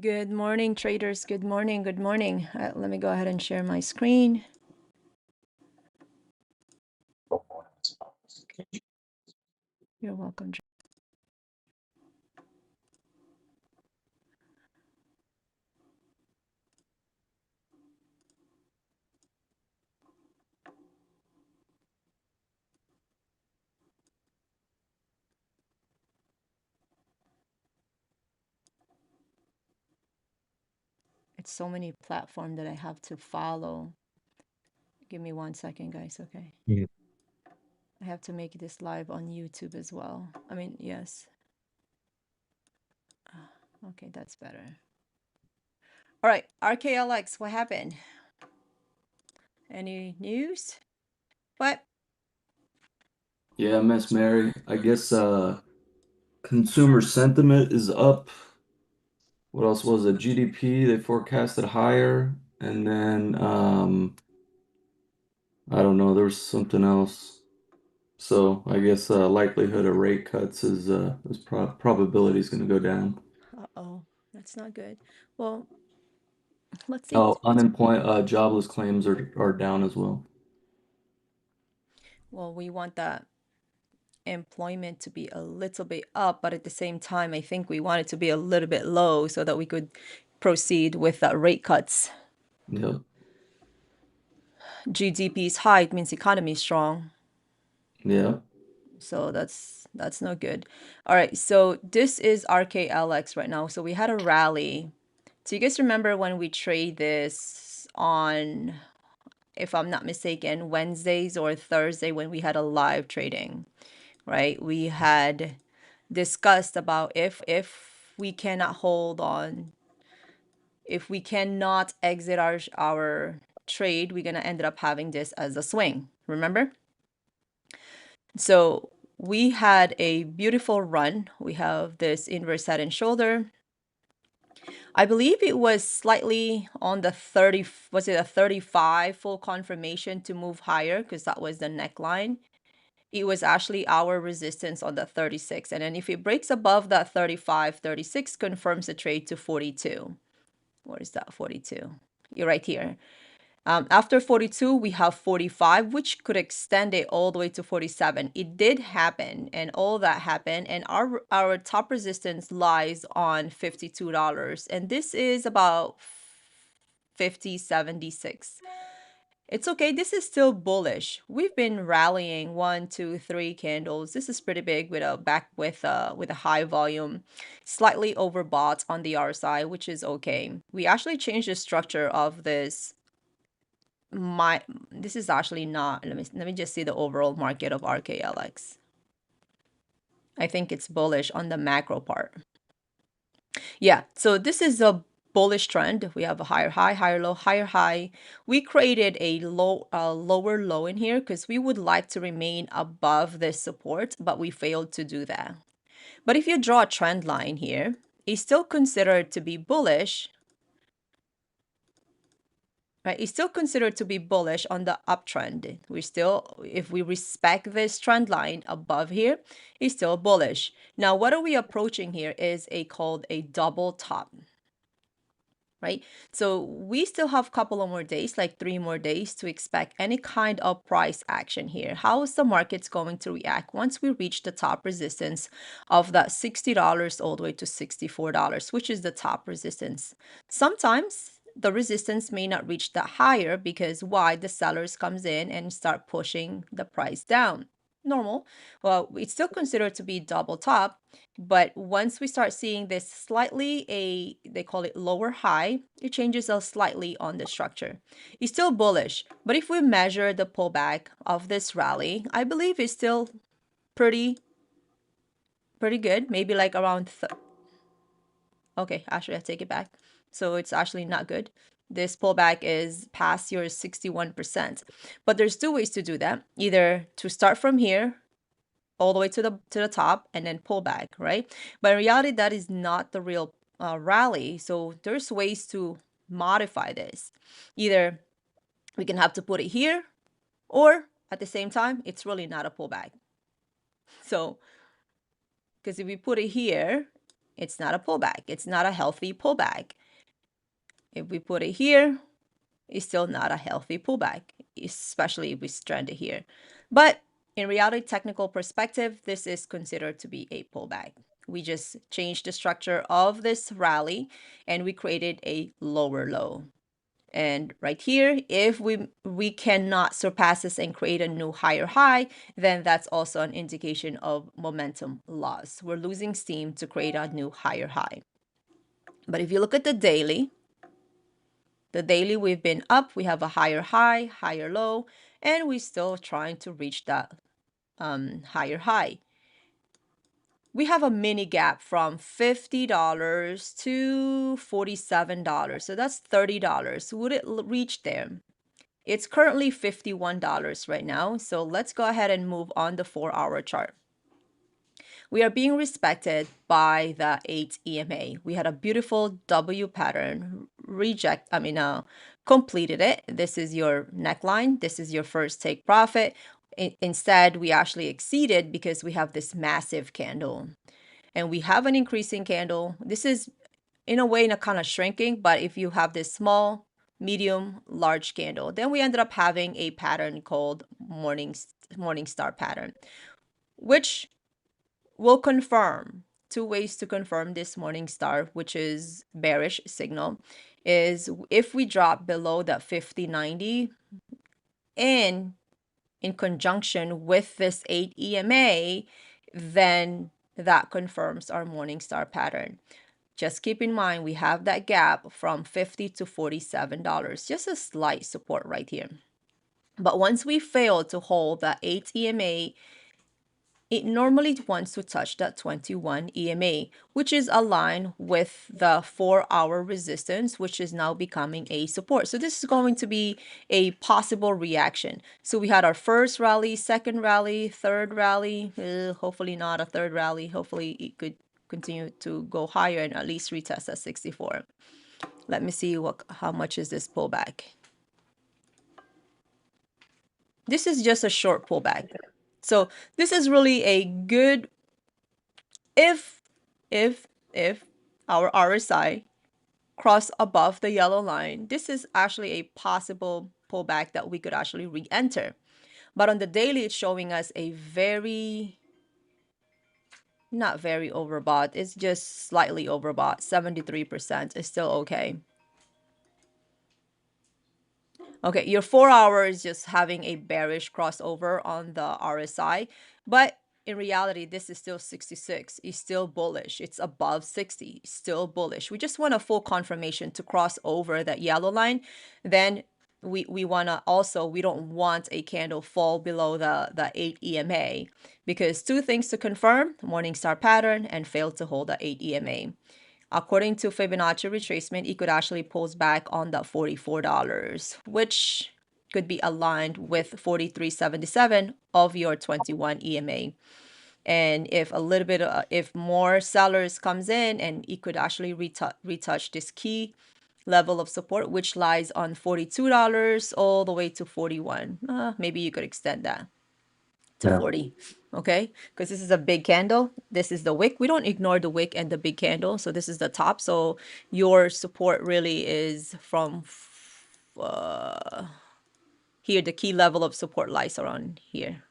Good morning, traders. Good morning. Good morning. Let me go ahead and share my screen. You're welcome. It's so many platforms that I have to follow. Give me 1 second, guys. Okay. Yeah. I have to make this live on YouTube as well. I mean, yes. Okay, that's better. All right, RKLX, what happened? Any news? What? Yeah, Miss Mary. I guess consumer sentiment is up. What else was it? GDP, they forecasted higher. And then I don't know, there was something else. So I guess likelihood of rate cuts is probability is going to go down. Uh-oh, that's not good. Well, let's see. Oh, unemployment, jobless claims are down as well. Well, we want that employment to be a little bit up, but at the same time, I think we want it to be a little bit low so that we could proceed with rate cuts. Yep. GDP is high, it means economy is strong. Yeah. So that's no good. All right, so this is RKLX right now. So we had a rally. So you guys remember when we trade this on, if I'm not mistaken, Wednesdays or Thursday when we had a live trading, right? We had discussed about if we cannot hold on, if we cannot exit our trade, we're gonna end up having this as a swing. Remember? So we had a beautiful run. We have this inverse head and shoulder. I believe it was slightly on the 30, was it a 35 full confirmation to move higher because that was the neckline. It was actually our resistance on the 36. And then if it breaks above that 35, 36 confirms the trade to 42. Where is that 42? You're right here. After 42, we have 45, which could extend it all the way to 47. It did happen, and all that happened, and our top resistance lies on $52, and this is about 50.76. It's okay. This is still bullish. We've been rallying 1, 2, 3 candles. This is pretty big with a back with a high volume, slightly overbought on the RSI, which is okay. We actually changed the structure of this. This is actually not. Let me just see the overall market of RKLX. I think it's bullish on the macro part. Yeah, so this is a bullish trend. We have a higher high, higher low, higher high. We created a lower low in here because we would like to remain above this support, but we failed to do that. But if you draw a trend line here, it's still considered to be bullish, right? It's still considered to be bullish on the uptrend. We still, if we respect this trend line above here, it's still bullish. Now, what are we approaching here is called a double top, right? So we still have a couple of more days, like 3 more days to expect any kind of price action here. How is the market's going to react once we reach the top resistance of that $60 all the way to $64, which is the top resistance? Sometimes the resistance may not reach that higher because why? The sellers comes in and start pushing the price down. Normal. Well, it's still considered to be double top, but once we start seeing this slightly they call it lower high, it changes us slightly on the structure. It's still bullish, but if we measure the pullback of this rally, I believe it's still pretty good. Maybe like around okay, actually I take it back. So it's actually not good. This pullback is past your 61%. But there's two ways to do that. Either to start from here all the way to the top and then pull back, right? But in reality, that is not the real rally. So there's ways to modify this. Either we can have to put it here, or at the same time, it's really not a pullback. So because if we put it here, It's not a pullback. It's not a healthy pullback. If we put it here, it's still not a healthy pullback, especially if we strand it here. But in reality, technical perspective, this is considered to be a pullback. We just changed the structure of this rally and we created a lower low. And right here, if we cannot surpass this and create a new higher high, then that's also an indication of momentum loss. We're losing steam to create a new higher high. But if you look at the daily we've been up, we have a higher high, higher low, and we're still trying to reach that higher high. We have a mini gap from $50 to $47. So that's $30. Would it reach there? It's currently $51 right now. So let's go ahead and move on the 4-hour chart. We are being respected by the 8 EMA. We had a beautiful W pattern, completed it. This is your neckline. This is your first take profit. Instead, we actually exceeded because we have this massive candle. And we have an increasing candle. This is, in a way, kind of shrinking, but if you have this small, medium, large candle, then we ended up having a pattern called Morningstar pattern, which will confirm. Two ways to confirm this Morningstar, which is bearish signal, is if we drop below that 5090 and in conjunction with this 8 EMA, then that confirms our Morningstar pattern. Just keep in mind, we have that gap from $50 to $47, just a slight support right here. But once we fail to hold that 8 EMA, it normally wants to touch that 21 EMA, which is aligned with the 4-hour resistance, which is now becoming a support. So this is going to be a possible reaction. So we had our first rally, second rally, third rally, hopefully not a third rally. Hopefully it could continue to go higher and at least retest at 64. Let me see how much is this pullback. This is just a short pullback. So this is really a good, if our RSI cross above the yellow line, this is actually a possible pullback that we could actually re-enter. But on the daily, it's showing us a not very overbought. It's just slightly overbought. 73% is still okay. Okay, your 4-hour is just having a bearish crossover on the RSI, but in reality, this is still 66. It's still bullish. It's above 60. Still bullish. We just want a full confirmation to cross over that yellow line. Then we want to also, we don't want a candle fall below the 8 EMA, because two things to confirm: Morningstar pattern and fail to hold the 8 EMA. According to Fibonacci retracement, it could actually pulls back on that $44, which could be aligned with 43.77 of your 21 EMA. And if a little bit, if more sellers comes in, and it could actually retouch this key level of support, which lies on $42 all the way to 41. Maybe you could extend that to 40. Okay, because this is a big candle. This is the wick. We don't ignore the wick and the big candle. So this is the top. So your support really is from here. The key level of support lies around here.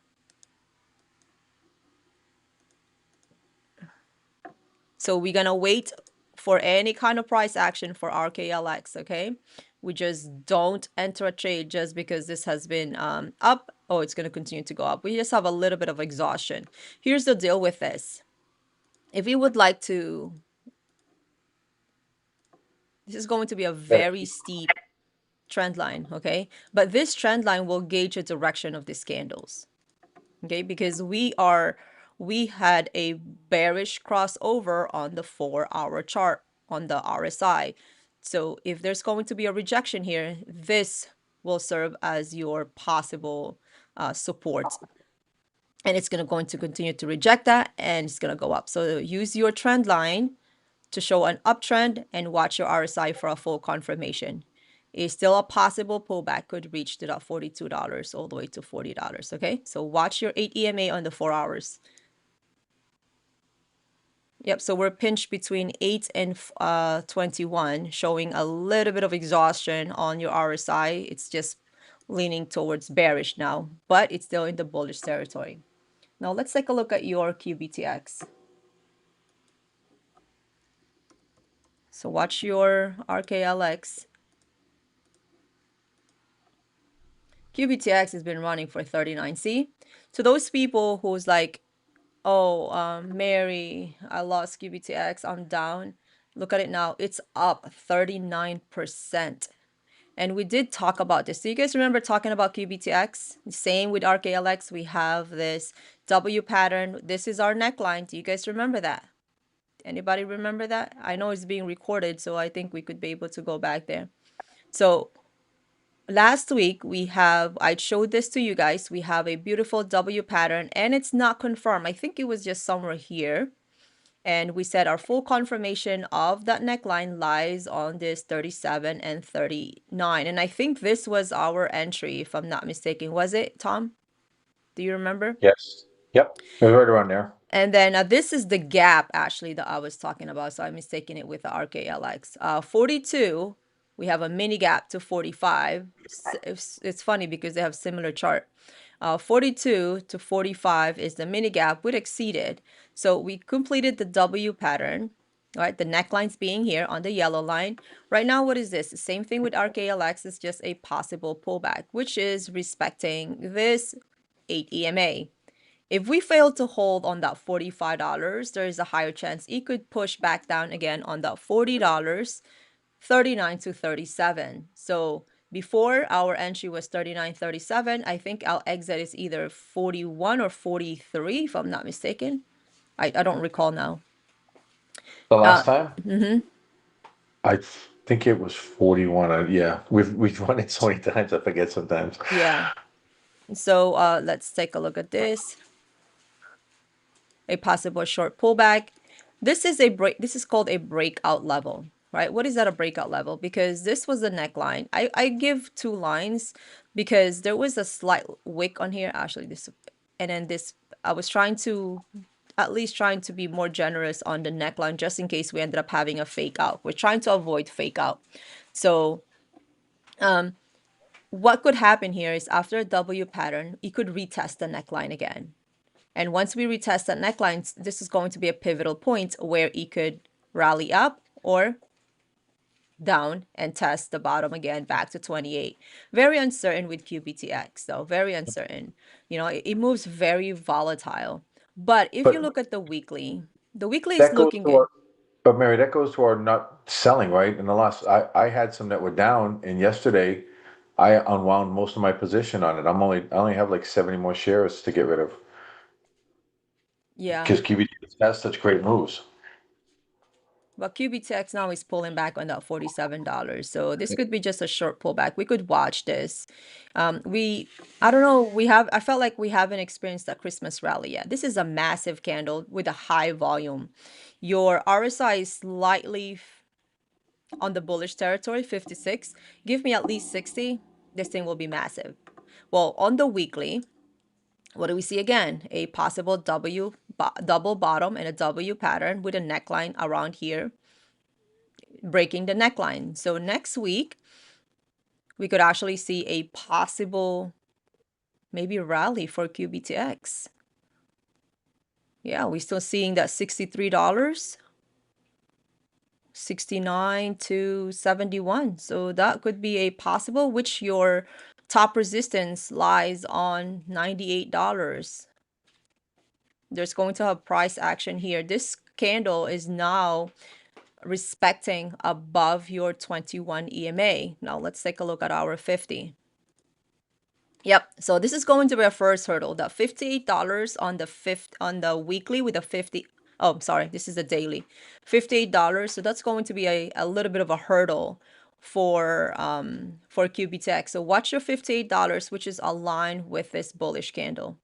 So we're gonna wait for any kind of price action for RKLX. Okay, we just don't enter a trade just because this has been up. Oh, it's going to continue to go up. We just have a little bit of exhaustion. Here's the deal with this. If you would like to, this is going to be a very steep trend line, okay? But this trend line will gauge the direction of these candles, okay? Because we had a bearish crossover on the 4-hour chart on the RSI. So if there's going to be a rejection here, this will serve as your possible support, and it's going to continue to reject that, and it's going to go up. So use your trend line to show an uptrend and watch your RSI for a full confirmation. It's still a possible pullback, could reach to that $42 all the way to $40. Okay, so watch your 8 EMA on the 4 hours. Yep, so we're pinched between 8 and 21, showing a little bit of exhaustion on your RSI. It's just leaning towards bearish now, but it's still in the bullish territory. Now let's take a look at your QBTX. So watch your RKLX. QBTX has been running for 39C. So those people who's like, oh, Mary, I lost QBTX, I'm down. Look at it now, it's up 39%. And we did talk about this. Do you guys remember talking about QBTX? Same with RKLX, we have this W pattern. This is our neckline. Do you guys remember that? Anybody remember that? I know it's being recorded, so I think we could be able to go back there. So last week I showed this to you guys. We have a beautiful W pattern and it's not confirmed. I think it was just somewhere here. And we said our full confirmation of that neckline lies on this 37 and 39. And I think this was our entry, if I'm not mistaken. Was it, Tom? Do you remember? Yes. Yep. It was right around there. And then this is the gap, actually, that I was talking about. So I'm mistaking it with the RKLX. 42, we have a mini gap to 45. It's funny because they have similar chart. 42 to 45 is the mini gap. We'd exceeded. So we completed the W pattern, right? The necklines being here on the yellow line. Right now, what is this? Same thing with RKLX. It's just a possible pullback, which is respecting this 8 EMA. If we fail to hold on that $45, there is a higher chance it could push back down again on that $40, 39 to 37. So before our entry was 39.37, I think our exit is either 41 or 43, if I'm not mistaken. I don't recall now. The last time? I think it was 41. Yeah, we've run it so many times, I forget sometimes. Yeah. So let's take a look at this. A possible short pullback. This is called a breakout level, right? What is that, a breakout level? Because this was the neckline. I give 2 lines because there was a slight wick on here, actually this, and then this, I was trying to be more generous on the neckline just in case we ended up having a fake out. We're trying to avoid fake out. So what could happen here is after a W pattern, you could retest the neckline again. And once we retest that neckline, this is going to be a pivotal point where it could rally up or down and test the bottom again back to 28. Very uncertain with QBTX, though. Very uncertain. You know, it moves very volatile. But if you look at the weekly is looking good. But Mary, that goes to our not selling, right? In the last, I had some that were down, and yesterday I unwound most of my position on it. I only have like 70 more shares to get rid of. Yeah. Because QBT has such great moves. But QBTX now is pulling back on that $47. So this could be just a short pullback. We could watch this. I don't know, I felt like we haven't experienced that Christmas rally yet. This is a massive candle with a high volume. Your RSI is slightly on the bullish territory, 56. Give me at least 60. This thing will be massive. Well, on the weekly, what do we see again? A possible double bottom and a W pattern with a neckline around here, breaking the neckline. So next week, we could actually see a possible maybe rally for QBTX. Yeah, we're still seeing that $63, 69 to 71. So that could be a possible, which your top resistance lies on $98. There's going to have price action here. This candle is now respecting above your 21 EMA. Now let's take a look at our 50. Yep, so this is going to be our first hurdle, the $58 on the weekly with a 50. Oh, sorry, this is the daily. $58. So that's going to be a little bit of a hurdle for QBTX. So watch your $58, which is aligned with this bullish candle.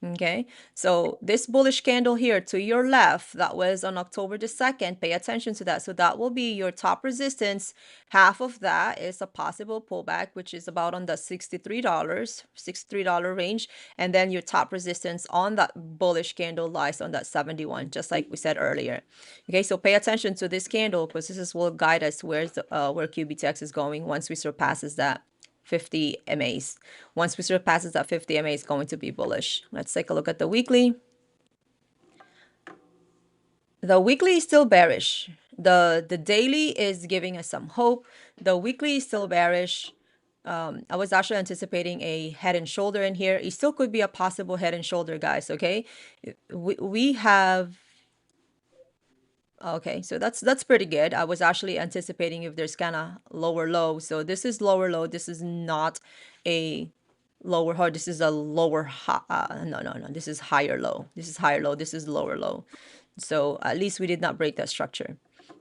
Okay, so this bullish candle here to your left, that was on October the 2nd. Pay attention to that. So that will be your top resistance. Half of that is a possible pullback, which is about on the $63 range. And then your top resistance on that bullish candle lies on that 71, just like we said earlier. Okay, so pay attention to this candle because this is will guide us where QBTX is going once we surpasses that 50 MAs. Once we surpasses that 50 MA, it's going to be bullish. Let's take a look at the weekly. The weekly is still bearish. The daily is giving us some hope. The weekly is still bearish. I was actually anticipating a head and shoulder in here. It still could be a possible head and shoulder, guys. Okay, we have. Okay, so that's pretty good. I was actually anticipating if there's kind of lower low. So this is lower low. This is not a lower high. This is a lower high. No. This is higher low. This is higher low. This is lower low. So at least we did not break that structure.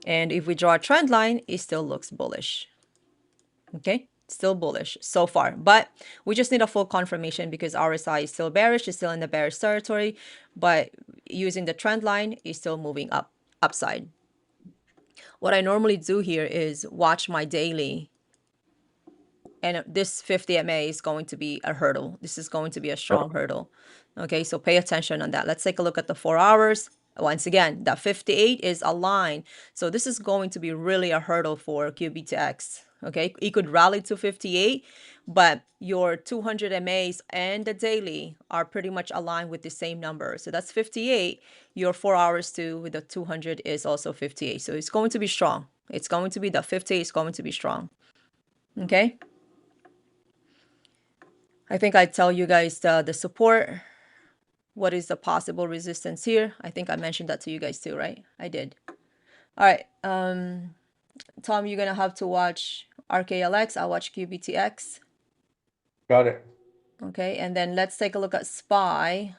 And if we draw a trend line, it still looks bullish. Okay, still bullish so far. But we just need a full confirmation because RSI is still bearish. It's still in the bearish territory. But using the trend line, it's still moving up. Upside. What I normally do here is watch my daily, and this 50 MA is going to be a hurdle. This is going to be a strong hurdle. Okay, so pay attention on that. Let's take a look at the 4 hours. Once again, that 58 is a line. So this is going to be really a hurdle for QBTX. Okay, it could rally to 58, but your 200 MAs and the daily are pretty much aligned with the same number. So that's 58. Your 4 hours too with the 200 is also 58. So it's going to be strong. It's going to be the 58 is going to be strong. Okay. I think I tell you guys the support. What is the possible resistance here? I think I mentioned that to you guys too, right? I did. All right. Tom, you're gonna have to watch RKLX. I'll watch QBTX. Got it. Okay, and then let's take a look at SPY.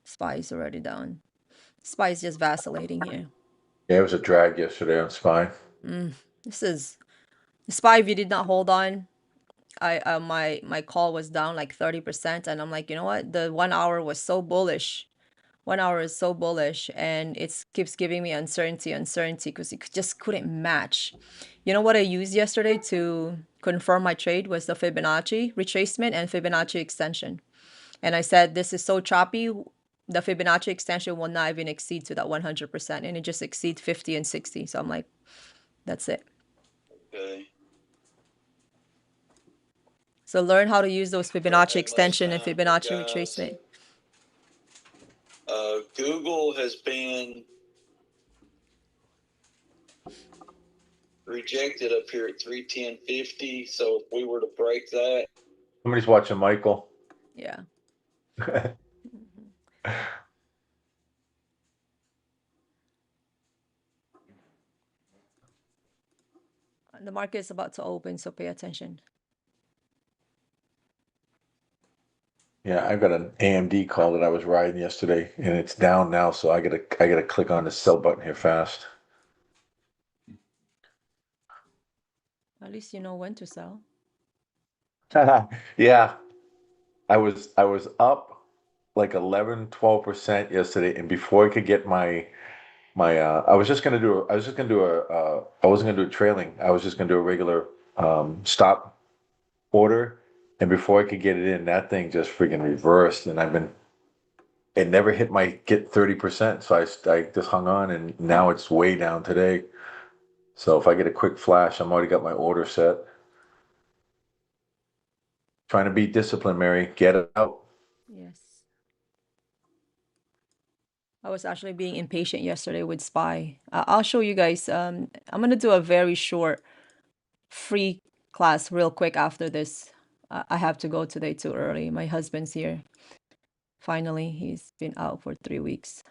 SPY is already down. SPY is just vacillating here. Yeah, it was a drag yesterday on SPY. This is SPY. If you did not hold on, my call was down like 30%, and I'm like, you know what? The 1 hour was so bullish. 1 hour is so bullish, and it keeps giving me uncertainty because it just couldn't match. You know what I used yesterday to confirm my trade was the Fibonacci retracement and Fibonacci extension. And I said, this is so choppy, the Fibonacci extension will not even exceed to that 100%, and it just exceeds 50 and 60. So I'm like, that's it. Okay. So learn how to use those Fibonacci Okay, extension and listen, Fibonacci guys. retracement. Google has been rejected up here at 310.50. So if we were to break that, Somebody's watching Michael. Yeah. The market is about to open, so pay attention. Yeah, I've got an AMD call that I was riding yesterday, and it's down now, so I gotta click on the sell button here fast. At least you know when to sell. Yeah, I was up like 11-12% yesterday, and before I could get my I was just gonna do I wasn't gonna do a trailing. I was just gonna do a regular stop order, and before I could get it in, that thing just freaking reversed, and it never hit my get 30%, so I just hung on, and now it's way down today. So if I get a quick flash, I'm already got my order set. Trying to be disciplined, Mary. Get it out. Yes. I was actually being impatient yesterday with SPY. I'll show you guys. I'm gonna do a very short free class real quick after this. I have to go today too early. My husband's here. Finally, he's been out for 3 weeks.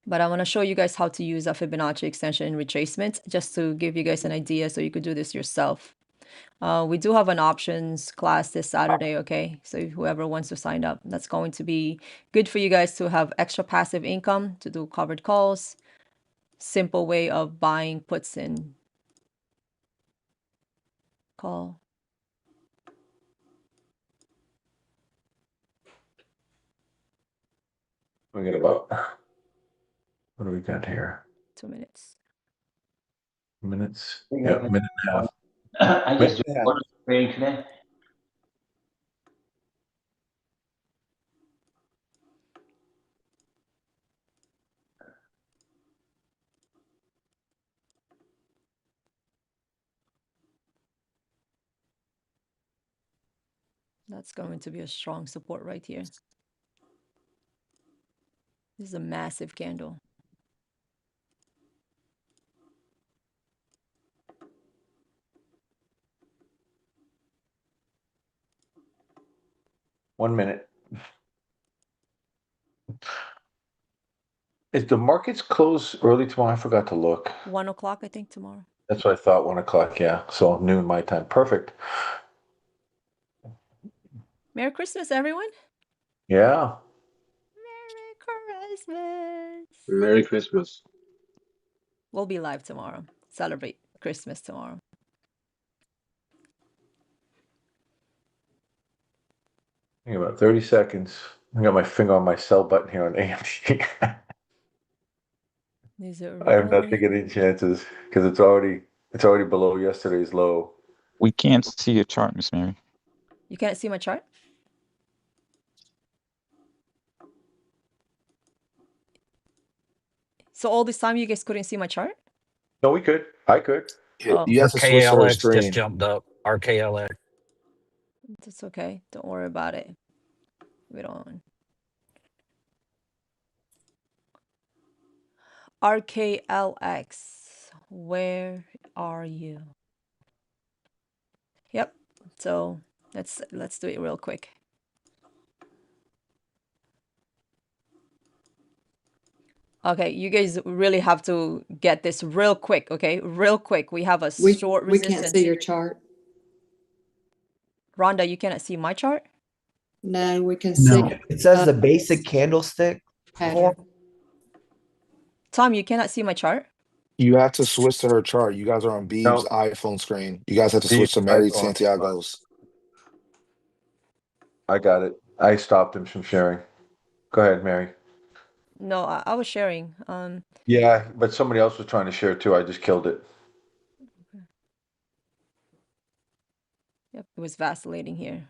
But I want to show you guys how to use a Fibonacci extension and retracement just to give you guys an idea so you could do this yourself. We do have an options class this Saturday, okay? So whoever wants to sign up, that's going to be good for you guys to have extra passive income, to do covered calls, simple way of buying puts in call. We got about, what do we got here? 2 minutes. Minutes? Yeah. Yeah, minute and a half. I just Yeah. ordered trading today. That's going to be a strong support right here. This is a massive candle. One minute. Is the markets close early tomorrow? I forgot to look. 1 o'clock, I think, tomorrow. That's what I thought, 1 o'clock, yeah. So noon my time. Perfect. Merry Christmas, everyone. Yeah. Merry Christmas. Merry Christmas. We'll be live tomorrow. Celebrate Christmas tomorrow. I think about 30 seconds. I got my finger on my sell button here on AMC. These are I have not really... taken any chances because it's already below yesterday's low. We can't see your chart, Miss Mary. You can't see my chart? So all this time you guys couldn't see my chart? No, we could. I could. Oh. You have to switch to her RKLX screen. just jumped up. RKLX. It's okay. Don't worry about it. We don't. RKLX. Where are you? Yep. So let's do it real quick. Okay, you guys really have to get this real quick, okay? Real quick. We have a short We resistance. can't see your chart. Rhonda, you cannot see my chart? No, we can see It says the basic candlestick. pattern. Tom, you cannot see my chart? You have to switch to her chart. You guys are on Beeb's No. iPhone screen. You guys have to Beeb's switch to Mary iPhone. Santiago's. I got it. I stopped him from sharing. Go ahead, Mary. No, I was sharing. Yeah, but somebody else was trying to share too. I just killed it. Yep, it was vacillating here.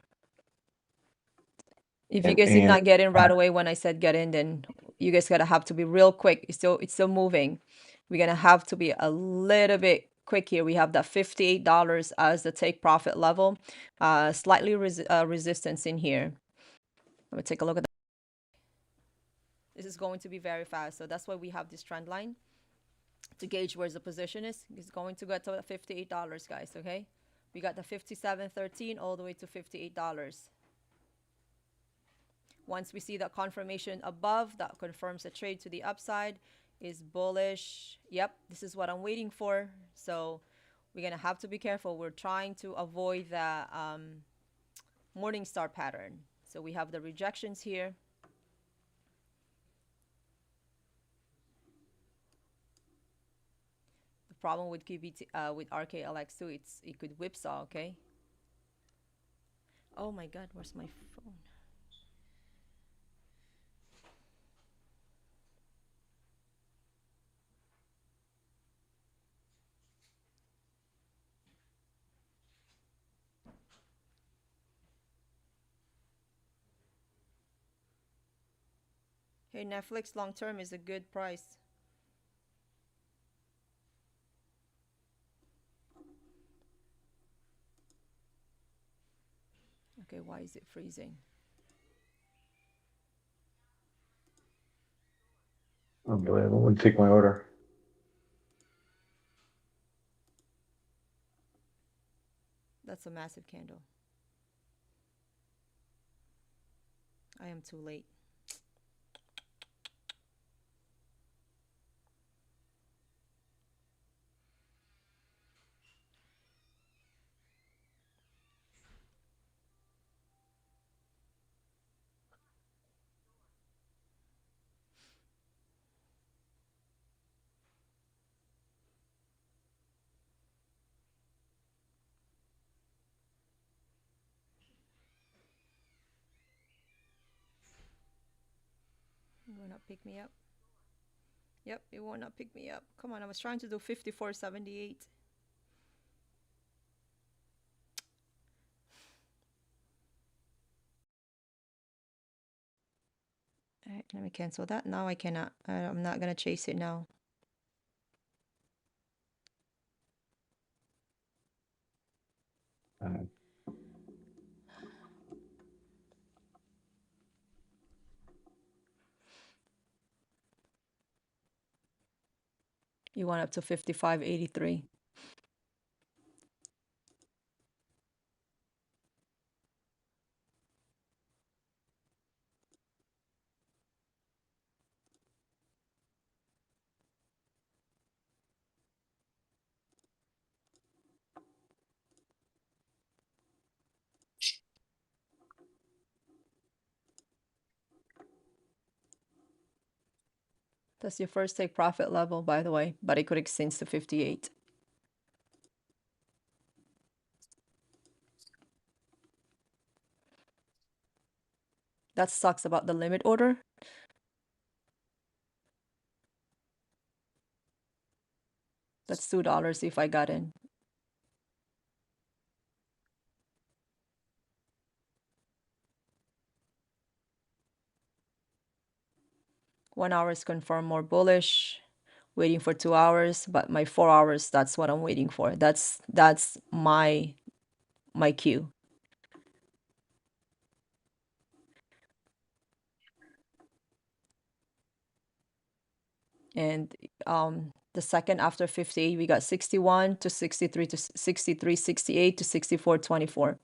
If you And- guys did and- not get in right away when I said get in, then you guys gotta have to be real quick. It's still moving. We're gonna have to be a little bit quick here. We have that $58 as the take profit level. Slightly resistance in here. Let me take a look at that. This is going to be very fast, so that's why we have this trend line to gauge where the position is. It's going to get to $58, guys. Okay, we got the 57.13 all the way to $58. Once we see that confirmation above, that confirms the trade to the upside is bullish. Yep, this is what I'm waiting for. So we're gonna have to be careful. We're trying to avoid the Morningstar pattern. So we have the rejections here. The problem with QBT with RKLX too, it could whipsaw. Okay. Oh my God, where's my phone? Hey, Netflix long term is a good price. Okay, why is it freezing? Unbelievable. Wouldn't take my order. That's a massive candle. I am too late. will not pick me up. Yep, it will not pick me up. Come on, I was trying to do 54.78. All right, let me cancel that. Now I cannot. I'm not gonna chase it now. You went up to 55.83. That's your first take profit level, by the way, but it could extend to 58. That sucks about the limit order. That's $2 if I got in. One hour is confirmed more bullish. Waiting for 2 hours, but my 4 hours, that's what I'm waiting for. That's my cue. And the second after 58, we got 61 to 63 to 63, 68 to 64, 24.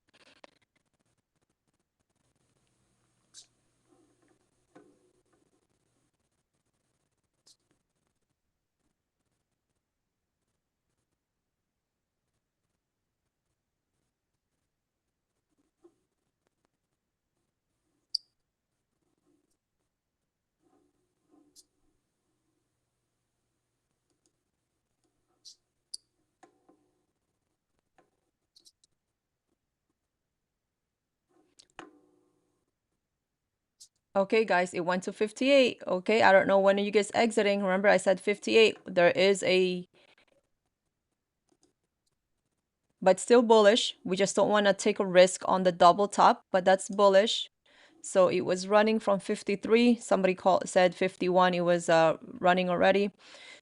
Okay, guys, it went to 58. Okay, I don't know when are you guys exiting. Remember, I said 58. There is a, but still bullish. We just don't want to take a risk on the double top, but that's bullish. So it was running from 53. Somebody said 51. It was running already.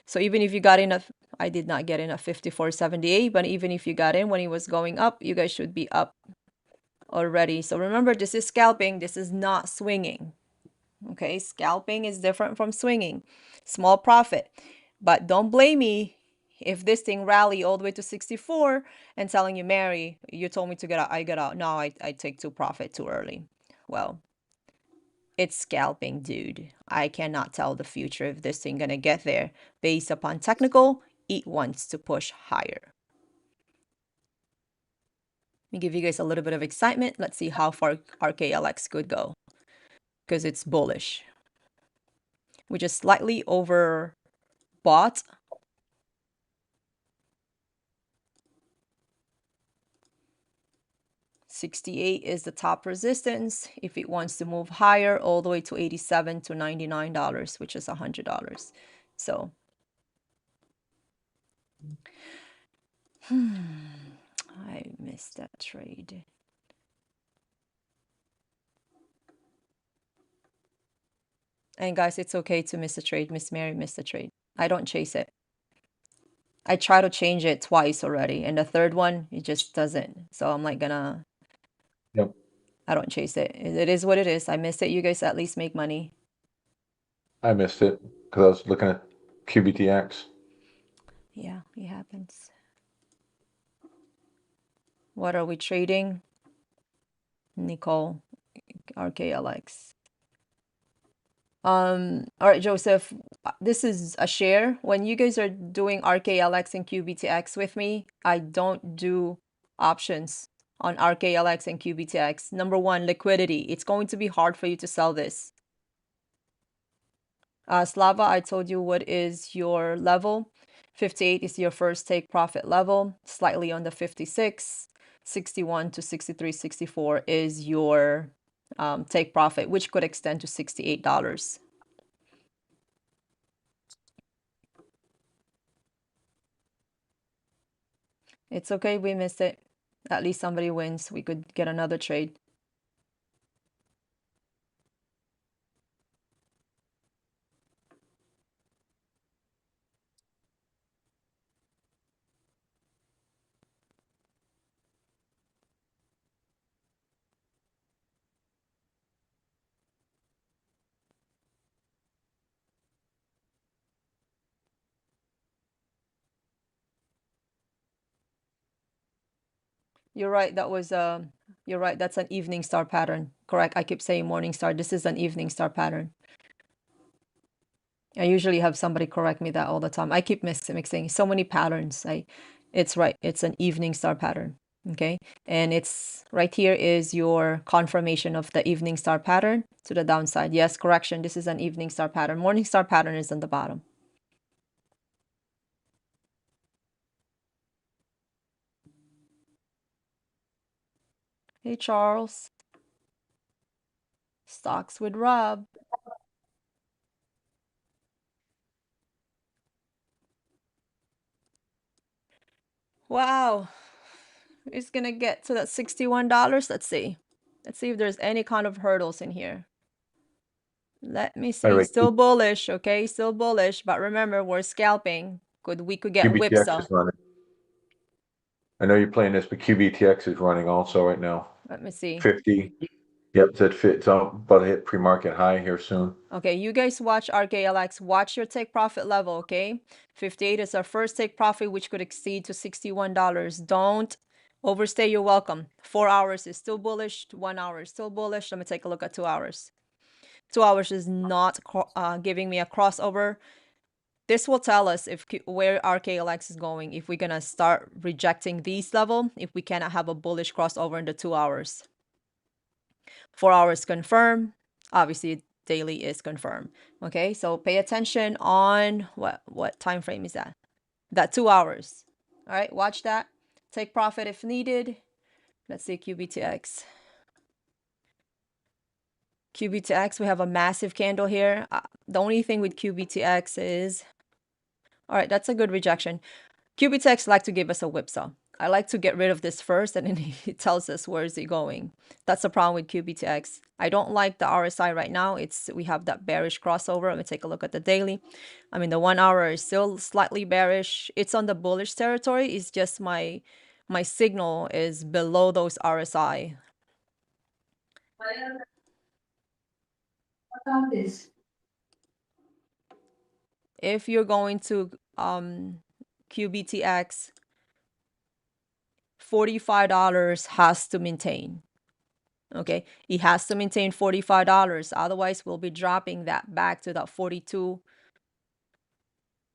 So even if you got in I did not get in at 54.78, but even if you got in when it was going up, you guys should be up already. So remember, this is scalping. This is not swinging. Okay, scalping is different from swinging. Small profit. But don't blame me if this thing rally all the way to 64 and telling you, Mary, you told me to get out. I got out. No, I take two profit too early. Well, it's scalping, dude. I cannot tell the future if this thing gonna get there. Based upon technical, it wants to push higher. Let me give you guys a little bit of excitement. Let's see how far RKLX could go. Because it's bullish. We just slightly overbought. $68 is the top resistance. If it wants to move higher, all the way to $87 to $99, which is $100. So, I missed that trade. And guys, it's okay to miss a trade. Miss Mary missed a trade. I don't chase it. I try to change it twice already. And the third one, it just doesn't. So I'm like gonna... Yep. I don't chase it. It is what it is. I missed it. You guys at least make money. I missed it because I was looking at QBTX. Yeah, it happens. What are we trading? Nicole, RKLX. All right, Joseph, this is a share. When you guys are doing RKLX and QBTX with me, I don't do options on RKLX and QBTX. Number one, liquidity. It's going to be hard for you to sell this. Slava, I told you what is your level. 58 is your first take profit level, slightly under 56. 61 to 63, 64 is your take profit, which could extend to $68. It's okay, we missed it. At least somebody wins. We could get another trade. You're right, that was you're right, that's an evening star pattern. Correct. I keep saying morning star. This is an evening star pattern. I usually have somebody correct me that all the time. I keep mixing so many patterns. It's right. It's an evening star pattern. Okay. And it's right here is your confirmation of the evening star pattern to the downside. Yes, correction. This is an evening star pattern. Morning star pattern is on the bottom. Hey, Charles. Stocks with Rob. Wow. It's gonna get to that $61. Let's see. Let's see if there's any kind of hurdles in here. Let me see. Anyway, Still bullish, okay? Still bullish, but remember, we're scalping. We could get QBTX whipsaw. is running. I know you're playing this, but QBTX is running also right now. Let me see. 50. Yep, that fits up, about to hit pre-market high here soon. Okay, you guys watch RKLX. Watch your take profit level, okay? 58 is our first take profit, which could exceed to $61. Don't overstay your welcome. 4 hours is still bullish. 1 hour is still bullish. Let me take a look at 2 hours. 2 hours is not giving me a crossover. This will tell us if where RKLX is going, if we're gonna start rejecting these level, if we cannot have a bullish crossover in the 2 hours. 4 hours confirm. Obviously, daily is confirmed. Okay, so pay attention on what time frame is that? That 2 hours. All right, watch that. Take profit if needed. Let's see QBTX. QBTX, we have a massive candle here. The only thing with QBTX is, all right, that's a good rejection. QBTX like to give us a whipsaw. I like to get rid of this first, and then it tells us where is it going. That's the problem with QBTX. I don't like the RSI right now. We have that bearish crossover. Let me take a look at the daily. I mean, the 1 hour is still slightly bearish. It's on the bullish territory. It's just my signal is below those RSI. If you're going to QBTX, $45 has to maintain. Okay, it has to maintain $45. Otherwise, we'll be dropping that back to that 42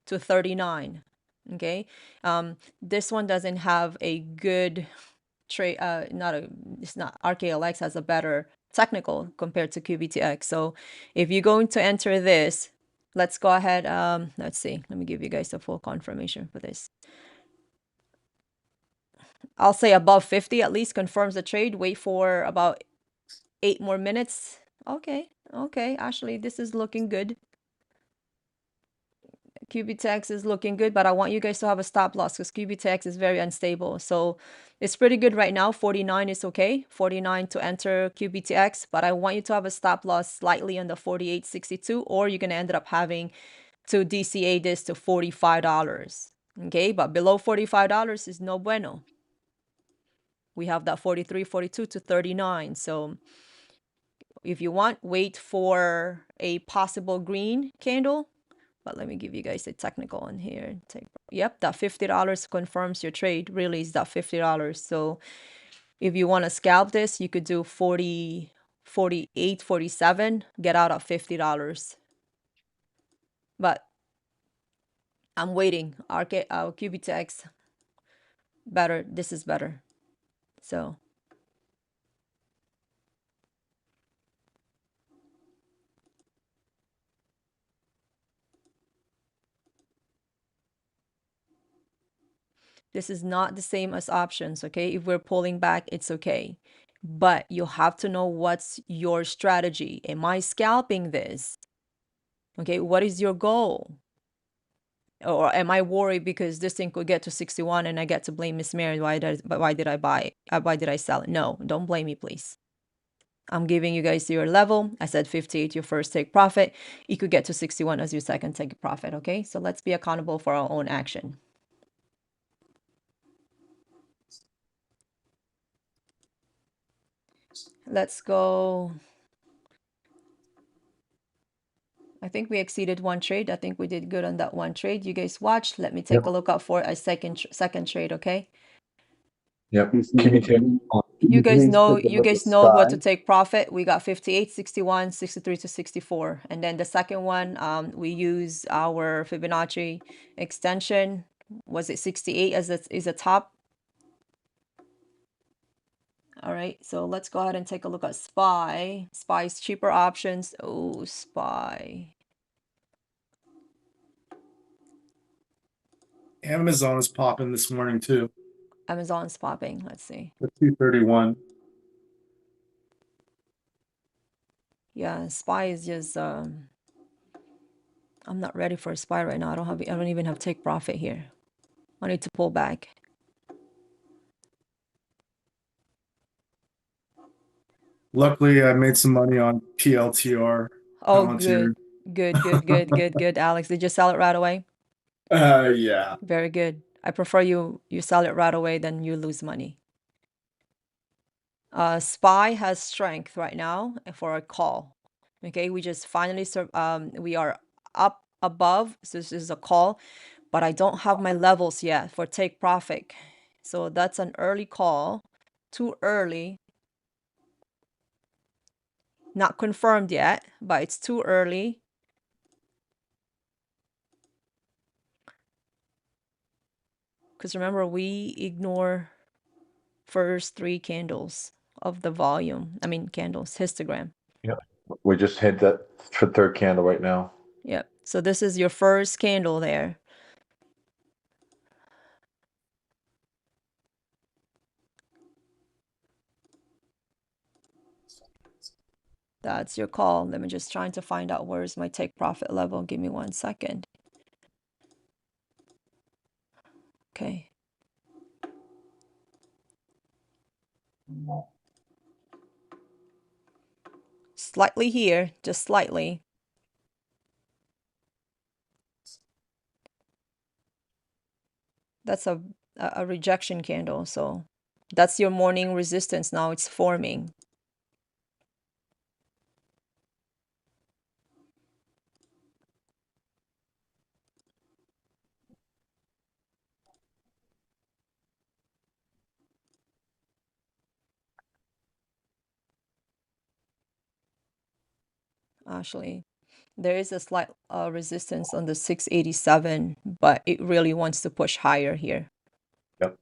to 39. Okay, this one doesn't have a good trade. It's not. RKLX has a better technical compared to QBTX. So if you're going to enter this, let's go ahead. Let's see. Let me give you guys a full confirmation for this. I'll say above 50 at least confirms the trade. Wait for about 8 more minutes. Okay, Ashley, this is looking good. QBTX is looking good, but I want you guys to have a stop loss because QBTX is very unstable. So it's pretty good right now. 49 is okay. 49 to enter QBTX, but I want you to have a stop loss slightly on the 48.62, or you're going to end up having to DCA this to $45. Okay, but below $45 is no bueno. We have that 43, 42 to 39. So if you want, wait for a possible green candle. But let me give you guys a technical on here. Yep, that $50 confirms your trade. Really, is that $50. So if you want to scalp this, you could do 40, 48, 47, get out at $50. But I'm waiting. QBTX, better. This is better. So this is not the same as options, okay? If we're pulling back, it's okay. But you have to know what's your strategy. Am I scalping this? Okay, what is your goal? or am I worried because this thing could get to 61 and I get to blame Miss Mary? Why did I buy? Why did I sell it? No, don't blame me, please. I'm giving you guys your level. I said 58, your first take profit. You could get to 61 as your second take profit. Okay, so let's be accountable for our own action. Let's go. I think we exceeded one trade. I think we did good on that one trade. You guys watched. Let me take Yep. a look out for a second trade. Okay. Yep. Keep me taking. You guys know what to take profit. We got 58, 61, 63 to 64. And then the second one, we use our Fibonacci extension. Was it 68 as a top? All right, so let's go ahead and take a look at SPY. SPY's cheaper options. Oh, SPY. Amazon is popping this morning too. Amazon's popping. Let's see. The 231. Yeah, SPY is just I'm not ready for a SPY right now. I don't even have take profit here. I need to pull back. Luckily, I made some money on PLTR. Oh, Palantir. good, Alex. Did you sell it right away? Yeah. Very good. I prefer you sell it right away than you lose money. SPY has strength right now for a call. Okay, we just finally we are up above, so this is a call, but I don't have my levels yet for take profit. So that's an early call. Too early. Not confirmed yet, but it's too early. Because remember, we ignore first 3 candles of the volume. I mean, candles, histogram. Yep. We just hit that for third candle right now. Yep. So this is your first candle there. That's your call. Let me just trying to find out where's my take profit level. Give me 1 second. Okay. Slightly here, just slightly. That's a rejection candle. So that's your morning resistance. Now it's forming. Actually, there is a slight resistance on the 687, but it really wants to push higher here. Yep.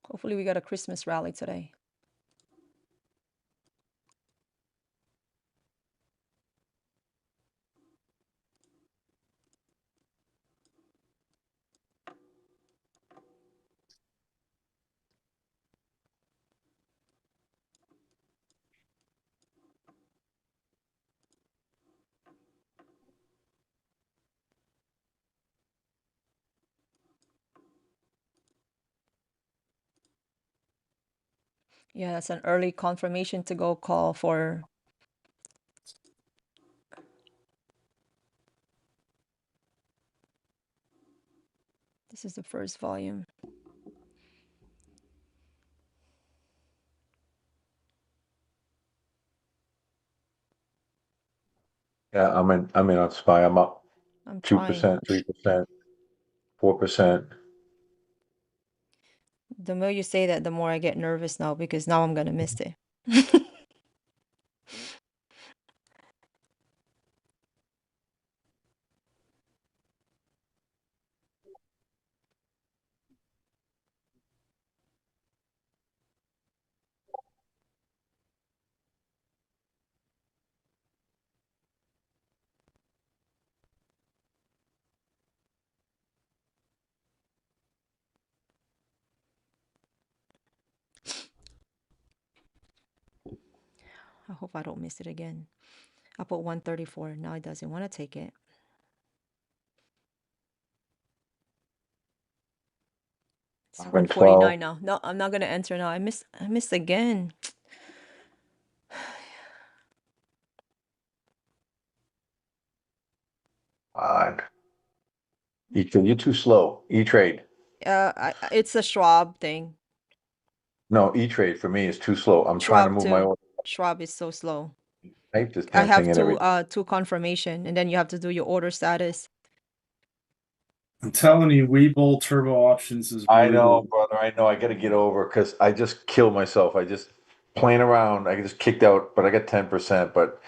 Hopefully we got a Christmas rally today. Yeah, that's an early confirmation to go call for. This is the first volume. Yeah, I'm in on SPY. I'm up I'm 2%, 3%, 4%. The more you say that, the more I get nervous now because now I'm gonna miss it. I hope I don't miss it again. I put 134. Now it doesn't want to take it. It's 149 now. No, I'm not gonna enter now. I missed again. Odd. E-Trade, you're too slow. E-Trade. It's a Schwab thing. No, E-Trade for me is too slow. I'm trying to Schwab move my too. order. Schwab is so slow. Type this I damn have thing and everything. two confirmation, and then you have to do your order status. I'm telling you, Webull Turbo Options is I know, brutal. brother. I know. I got to get over because I just killed myself. I just playing around. I just kicked out, but I got 10%. But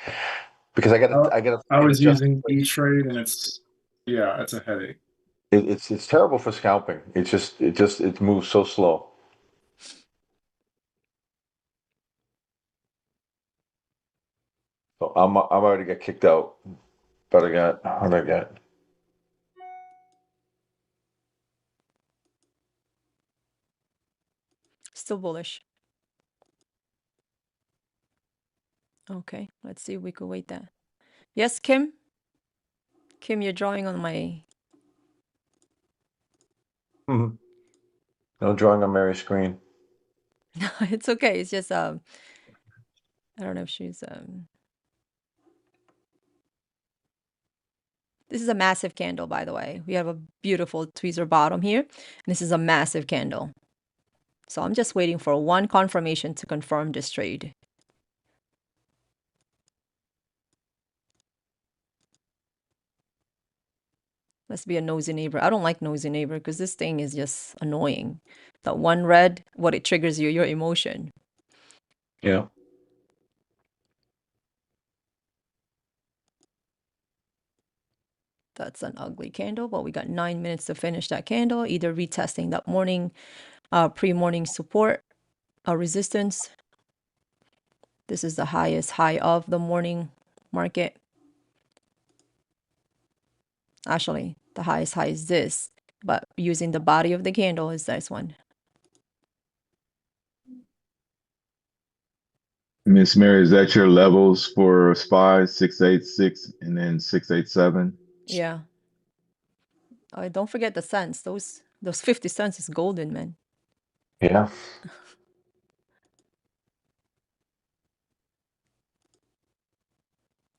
because I got to. I was using E-Trade and it's a headache. It's terrible for scalping. It moves so slow. So I've already got kicked out, but I got what I got. Still bullish. Okay, let's see if we could wait that. Yes, Kim? Kim, you're drawing on my... No drawing on Mary's screen. No, it's okay. It's just, I don't know if she's... This is a massive candle, by the way. We have a beautiful tweezer bottom here. And this is a massive candle. So I'm just waiting for one confirmation to confirm this trade. Let's be a nosy neighbor. I don't like nosy neighbor because this thing is just annoying. That one red, what it triggers you, your emotion. Yeah. That's an ugly candle, but we got 9 minutes to finish that candle, either retesting that morning, pre-morning support, resistance. This is the highest high of the morning market. Actually, the highest high is this, but using the body of the candle is this one. Miss Mary, is that your levels for SPY 686 and then 687? Yeah. Don't forget the cents. Those 50 cents is golden, man. Yeah.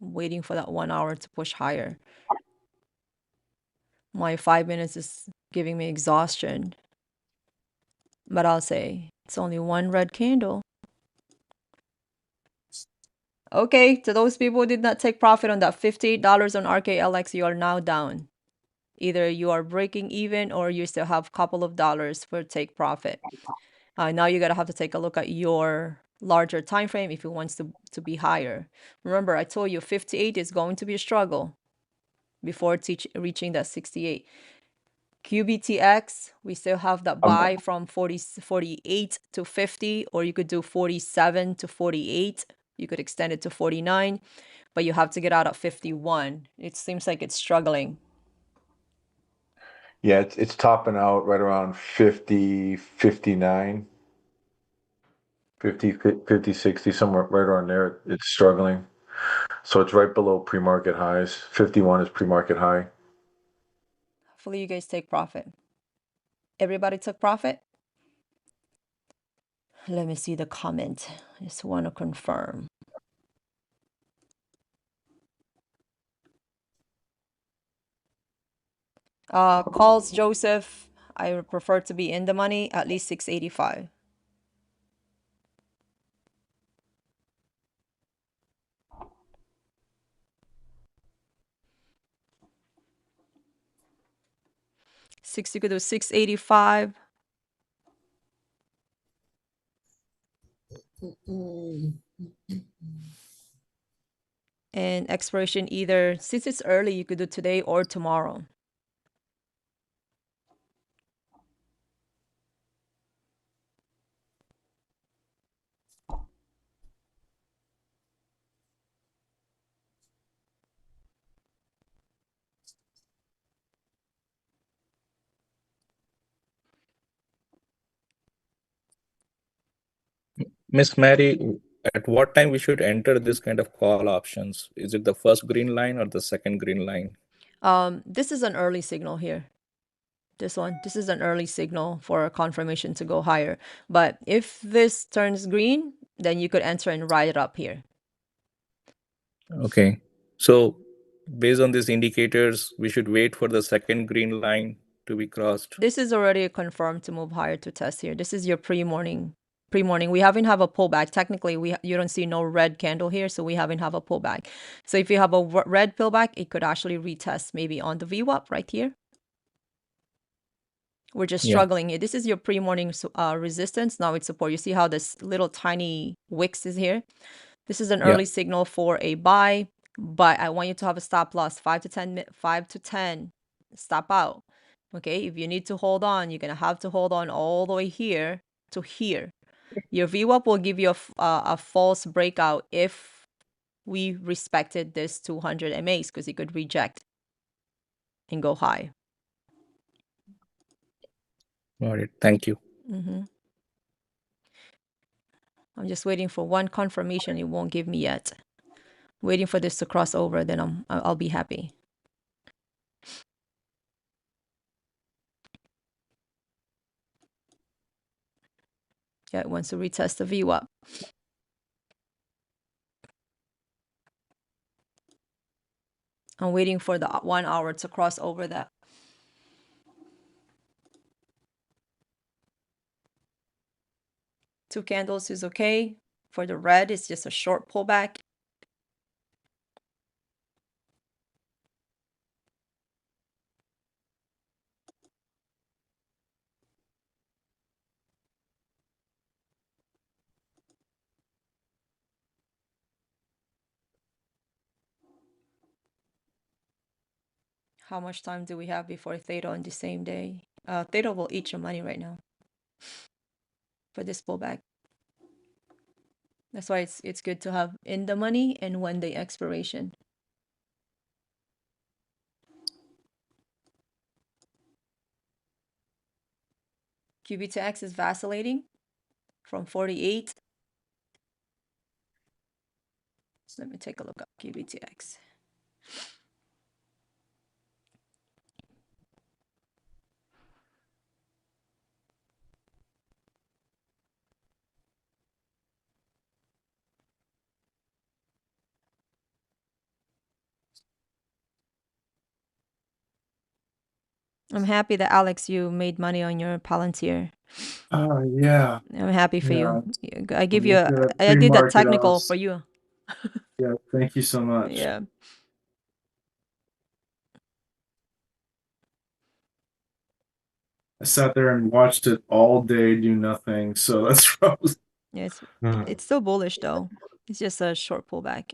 I'm waiting for that 1 hour to push higher. My 5 minutes is giving me exhaustion. But I'll say it's only one red candle. Okay, to those people who did not take profit on that $58 on RKLX, you are now down. Either you are breaking even or you still have a couple of dollars for take profit. Now you gotta have to take a look at your larger time frame if it wants to be higher. Remember, I told you 58 is going to be a struggle before reaching that 68. QBTX, we still have that buy from 48 to 50, or you could do 47 to 48. You could extend it to 49, but you have to get out at 51. It seems like it's struggling. Yeah, it's topping out right around 50, 59, 50, 50, 60, somewhere right around there. It's struggling. So it's right below pre-market highs. 51 is pre-market high. Hopefully you guys take profit. Everybody took profit? Let me see the comment. I just want to confirm. Calls Joseph. I would prefer to be in the money, at least 685. You could do 685. And expiration either, since it's early, you could do today or tomorrow. Miss Maddie, at what time we should enter this kind of call options? Is it the first green line or the second green line? This is an early signal here. This is an early signal for a confirmation to go higher. But if this turns green, then you could enter and ride it up here. Okay. So based on these indicators, we should wait for the second green line to be crossed. This is already confirmed to move higher to test here. This is your pre-morning. We haven't have a pullback. Technically, you don't see no red candle here, so we haven't have a pullback. So if you have a red pullback, it could actually retest maybe on the VWAP right here. We're just struggling here. This is your pre-morning resistance. Now it's support. You see how this little tiny wicks is here? This is an early signal for a buy, but I want you to have a stop loss, 5 to 10, stop out. Okay, if you need to hold on, you're going to have to hold on all the way here to here. Your VWAP will give you a false breakout if we respected this 200 MAs, because it could reject and go high. All right, thank you. I'm just waiting for one confirmation. It won't give me yet. Waiting for this to cross over, then I'll be happy. Yeah, it wants to retest the VWAP. I'm waiting for the 1 hour to cross over that. Two candles is okay. For the red, it's just a short pullback. How much time do we have before Theta on the same day? Theta will eat your money right now for this pullback. That's why it's good to have in the money and 1 day expiration. QBTX is vacillating from 48. So let me take a look at QBTX. I'm happy that Alex, you made money on your Palantir. Oh yeah. I'm happy for you. I give I'm you looking at I did that pre-market technical odds. for you. Yeah, thank you so much. Yeah. I sat there and watched it all day do nothing, so that's probably. Yeah, it's still bullish though. It's just a short pullback.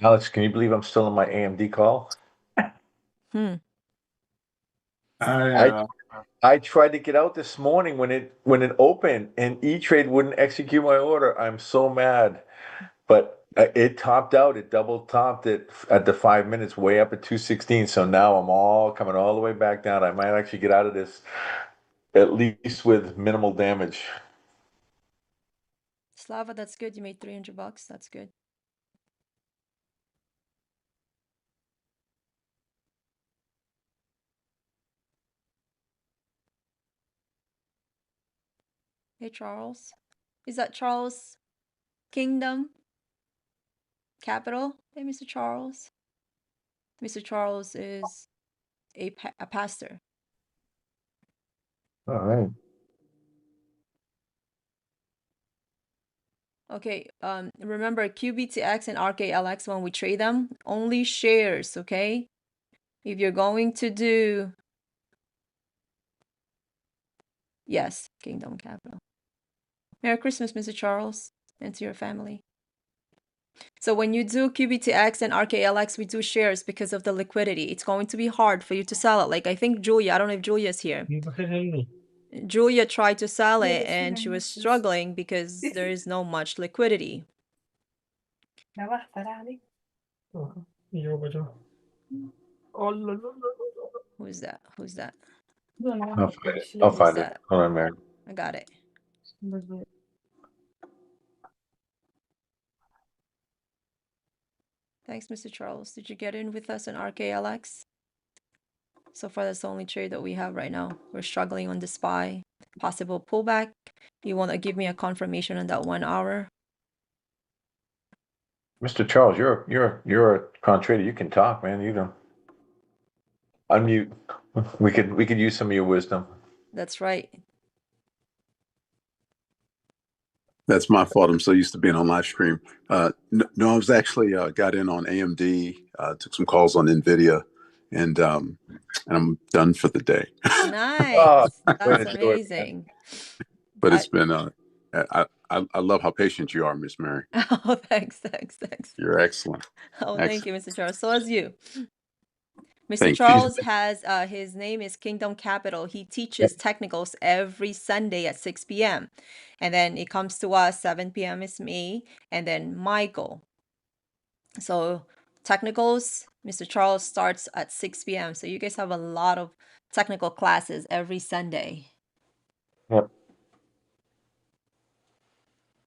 Alex, can you believe I'm still in my AMD call? I tried to get out this morning when it opened, and E-Trade wouldn't execute my order. I'm so mad, but it topped out. It double topped it at the 5 minutes, way up at 216. So now I'm all coming all the way back down. I might actually get out of this at least with minimal damage. Slava, that's good. You made $300. That's good. Hey, Charles. Is that Charles Kingdom Capital? Hey, Mr. Charles. Mr. Charles is a pastor. All right. Okay, remember QBTX and RKLX, when we trade them, only shares, okay? If you're going to do... Yes, Kingdom Capital. Merry Christmas, Mr. Charles, and to your family. So when you do QBTX and RKLX, we do shares because of the liquidity. It's going to be hard for you to sell it. Like, I think Julia, I don't know if Julia's here. Julia tried to sell it and she was struggling because there is no much liquidity. Who's that? Who's that? I'll find it. I'll find it. that? Hold on, Mary. I got it. Thanks, Mr. Charles. Did you get in with us on RKLX? So far, that's the only trade that we have right now. We're struggling on the SPY. Possible pullback. You want to give me a confirmation on that 1 hour? Mr. Charles, you're a con trader. You can talk, man. You know. Unmute. We could use some of your wisdom. That's right. That's my fault. I'm so used to being on live stream. No, I was actually got in on AMD, took some calls on NVIDIA, and I'm done for the day. Nice. That's enjoy it, man. amazing. But it's been I love how patient you are, Miss Mary. Oh, thanks. You're excellent. Oh, thank you, Mr. Charles. So as you. Mr. Thank you. Charles has his name is Kingdom Capital. He teaches technicals every Sunday at 6 p.m. And then it comes to us, 7 p.m. is me, and then Michael. So technicals, Mr. Charles starts at 6 p.m. So you guys have a lot of technical classes every Sunday. Yep.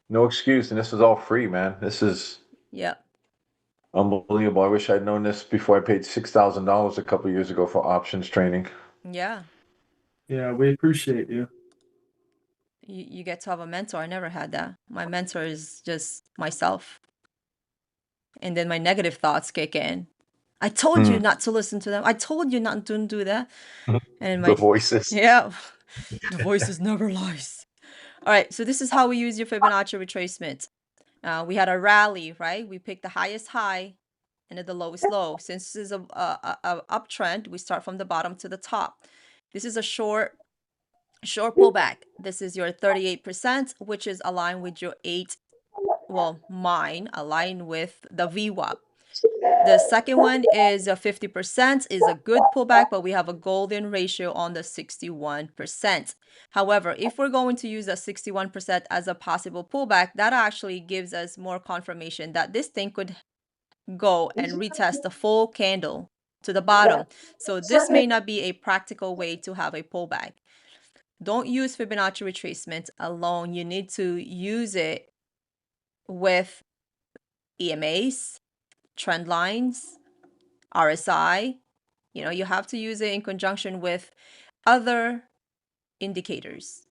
No excuse, and this is all free, man. This is Yep. unbelievable. I wish I'd known this before I paid $6,000 a couple years ago for options training. Yeah. Yeah, we appreciate you. You get to have a mentor. I never had that. My mentor is just myself. And then my negative thoughts kick in. I told you not to listen to them. I told you not to do that. And The voices. Yeah. The voices never lies. All right. So this is how we use your Fibonacci retracement. We had a rally, right? We picked the highest high and then the lowest low. Since this is a uptrend, we start from the bottom to the top. This is a short pullback. This is your 38%, which is aligned with your mine aligned with the VWAP. The second one is a 50%, is a good pullback, but we have a golden ratio on the 61%. However, if we're going to use a 61% as a possible pullback, that actually gives us more confirmation that this thing could go and retest the full candle to the bottom. So this may not be a practical way to have a pullback. Don't use Fibonacci retracement alone. You need to use it with EMAs, trend lines, RSI. You have to use it in conjunction with other indicators.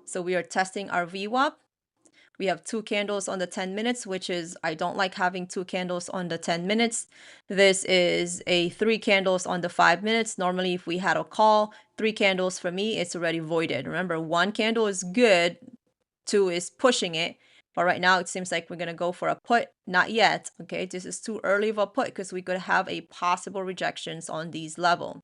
So we are testing our VWAP. We have 2 candles on the 10 minutes, which is, I don't like having 2 candles on the 10 minutes. This is a 3 candles on the 5 minutes. Normally, if we had a call, 3 candles for me, it's already voided. Remember, 1 candle is good, 2 is pushing it. But right now, it seems like we're going to go for a put. Not yet, okay? This is too early of a put because we could have a possible rejections on these level.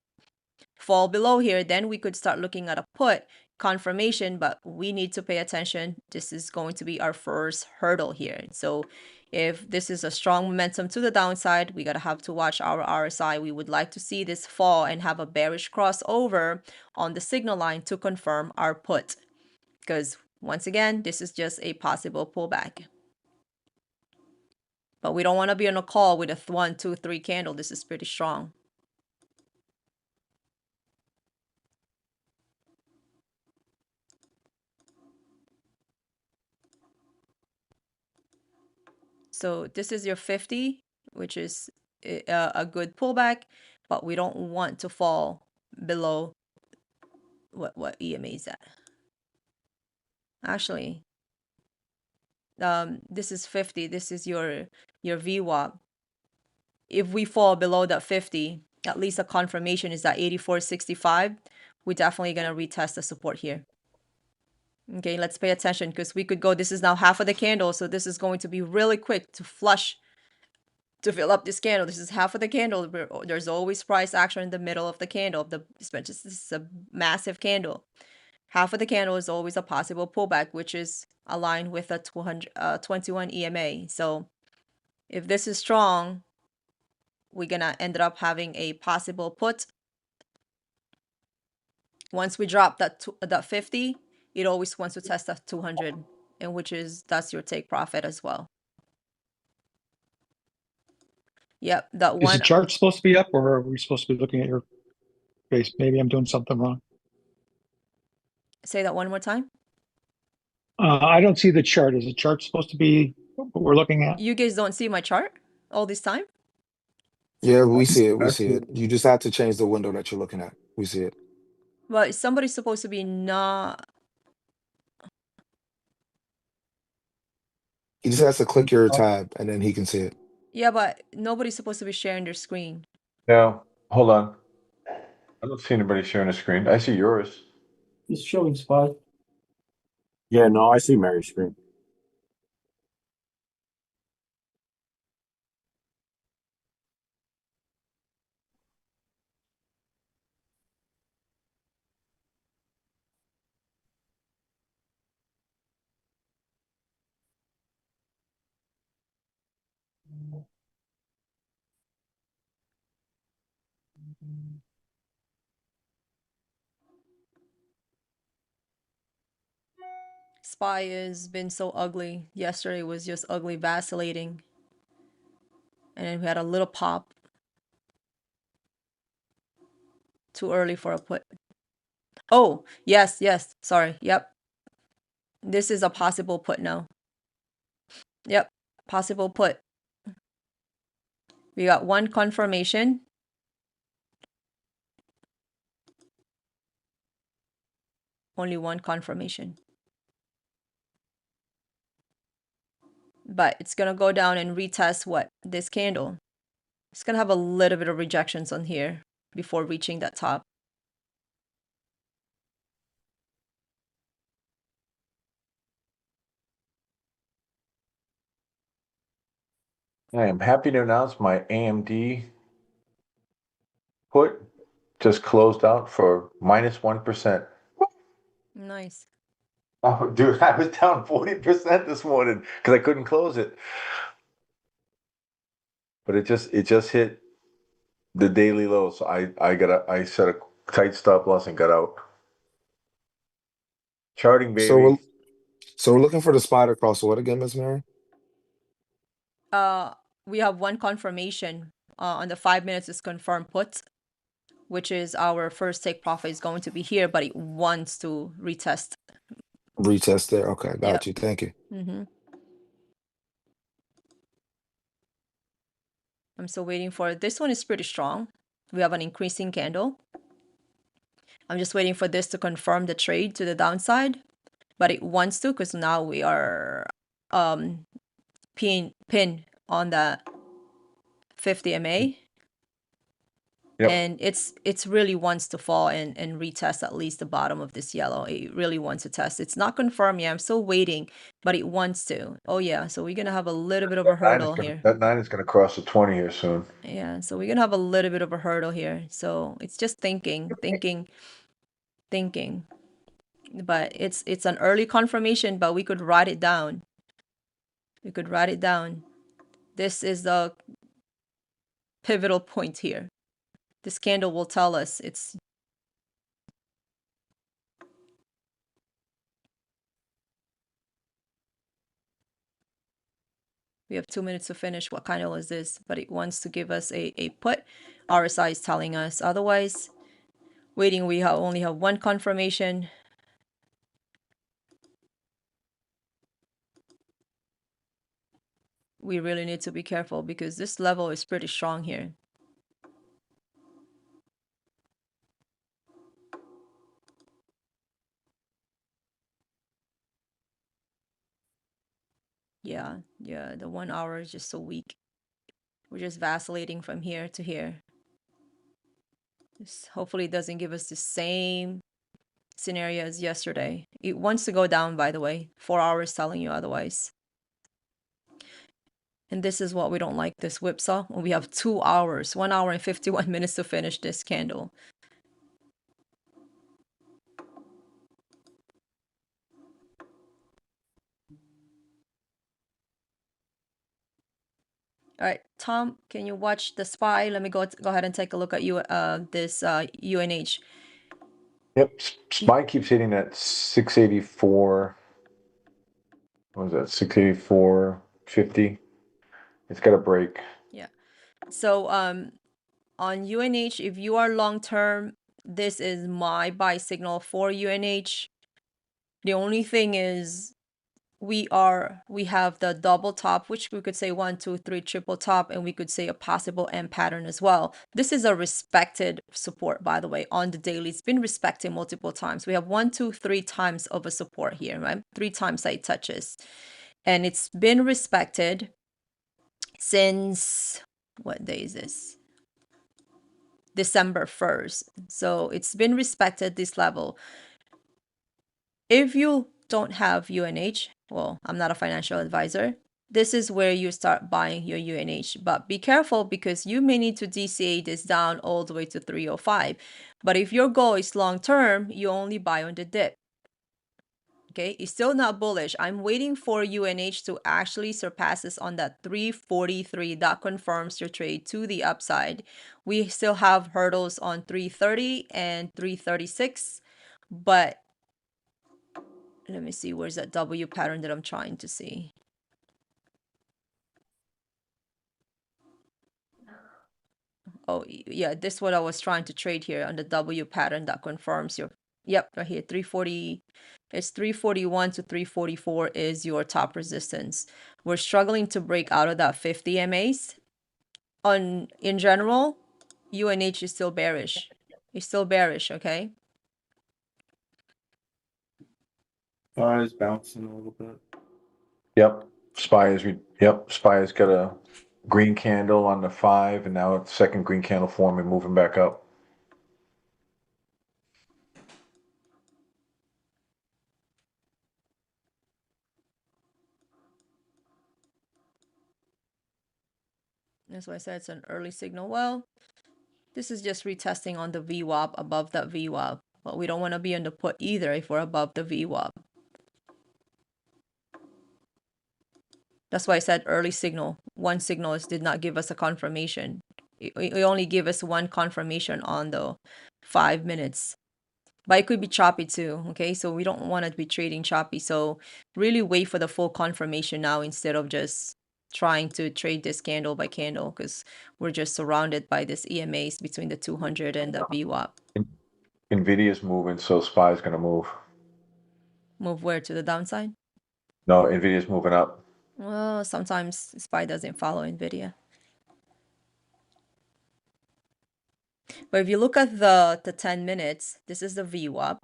Fall below here, then we could start looking at a put confirmation, but we need to pay attention. This is going to be our first hurdle here. So if this is a strong momentum to the downside, we gotta have to watch our RSI. We would like to see this fall and have a bearish crossover on the signal line to confirm our put, because once again, this is just a possible pullback. But we don't want to be on a call with a 1, 2, 3 candle. This is pretty strong. So this is your 50, which is a good pullback, but we don't want to fall below what EMA is at. Actually, this is 50. This is your VWAP. If we fall below that 50, at least a confirmation is that 84.65. We're definitely going to retest the support here. Okay, let's pay attention because we could go, this is now half of the candle, so this is going to be really quick to flush, to fill up this candle. This is half of the candle. There's always price action in the middle of the candle. This is a massive candle. Half of the candle is always a possible pullback, which is aligned with a 21 EMA. So if this is strong, we're gonna end up having a possible put Once we drop that 50, it always wants to test that 200, and that's your take profit as well. Yep, that Is one. the chart supposed to be up, or are we supposed to be looking at your face? Maybe I'm doing something wrong. Say that one more time. I don't see the chart. Is the chart supposed to be what we're looking at? You guys don't see my chart all this time? Yeah, we see it. We That's see it. You just have to change the window that you're looking at. We see it. But somebody's supposed to be not. He just has to click your tab and then he can see it. Yeah, but nobody's supposed to be sharing their screen. No, hold on. I don't see anybody sharing a screen. I see yours. It's showing SPY. Yeah, no, I see Mary's screen. SPY has been so ugly. Yesterday was just ugly, vacillating. And then we had a little pop. Too early for a put. Oh, yes, sorry. Yep. This is a possible put now. Yep, possible put. We got one confirmation. Only one confirmation. But it's going to go down and retest what? This candle. It's going to have a little bit of rejections on here before reaching that top. I am happy to announce my AMD put just closed out for -1%. Nice. Oh, dude, I was down 40% this morning because I couldn't close it. But it just hit the daily low, so I set a tight stop loss and got out. Charting, baby. So we're looking for the SPY to cross what again, Miss Mary? We have one confirmation on the 5 minutes is confirmed put, which is our first take profit is going to be here, but it wants to retest. Retest there. Okay, got you. Thank you. I'm still waiting for it. This one is pretty strong. We have an increasing candle. I'm just waiting for this to confirm the trade to the downside, but it wants to because now we are pin on the 50 MA. Yep. And it's really wants to fall and retest at least the bottom of this yellow. It really wants to test. It's not confirmed yet. I'm still waiting, but it wants to. Oh yeah, so we're gonna have a little bit of a hurdle here. That 9 is gonna cross the 20 here soon. Yeah, so we're gonna have a little bit of a hurdle here. So it's just thinking. But it's an early confirmation, but we could write it down. This is the pivotal point here. This candle will tell us it's we have 2 minutes to finish. What candle is this? But it wants to give us a put. RSI is telling us otherwise. Waiting, we only have one confirmation. We really need to be careful because this level is pretty strong here. Yeah, the 1 hour is just so weak. We're just vacillating from here to here. Hopefully it doesn't give us the same scenario as yesterday. It wants to go down, by the way. 4 hours telling you otherwise. And this is what we don't like, this whipsaw. We have 2 hours, 1 hour and 51 minutes to finish this candle. All right, Tom, can you watch the SPY? Let me go ahead and take a look at you this UNH. Yep, SPY keeps hitting that 684. What was that? 684.50. It's got a break. Yeah. So on UNH, if you are long term, this is my buy signal for UNH. The only thing is we have the double top, which we could say 1, 2, 3 triple top, and we could say a possible M pattern as well. This is a respected support, by the way, on the daily. It's been respected multiple times. We have 1, 2, 3 times of a support here, right? 3 times that it touches, and it's been respected since what day is this? December 1st. So it's been respected this level. If you don't have UNH, well, I'm not a financial advisor, this is where you start buying your UNH. But be careful because you may need to DCA this down all the way to 305. But if your goal is long term, you only buy on the dip. Okay, it's still not bullish. I'm waiting for UNH to actually surpass us on that 343. That confirms your trade to the upside. We still have hurdles on 330 and 336, but let me see, where's that W pattern that I'm trying to see? Oh, yeah, this is what I was trying to trade here on the W pattern that confirms your, yep, right here, 340. It's 341 to 344 is your top resistance. We're struggling to break out of that 50 MAs. In general, UNH is still bearish. It's still bearish, okay? SPY is bouncing a little bit. Yep, SPY has got a green candle on the 5, and now it's second green candle forming, moving back up. That's why I said it's an early signal. Well, this is just retesting on the VWAP above that VWAP, but we don't want to be on the put either if we're above the VWAP. That's why I said early signal. One signal did not give us a confirmation. It only gave us one confirmation on the 5 minutes. But it could be choppy too, okay? So we don't want to be trading choppy. So really wait for the full confirmation now instead of just trying to trade this candle by candle because we're just surrounded by this EMAs between the 200 and the VWAP. NVIDIA's moving, so SPY is going to move. Move where? To the downside? No, NVIDIA's moving up. Well, sometimes SPY doesn't follow NVIDIA. But if you look at the 10 minutes, this is the VWAP.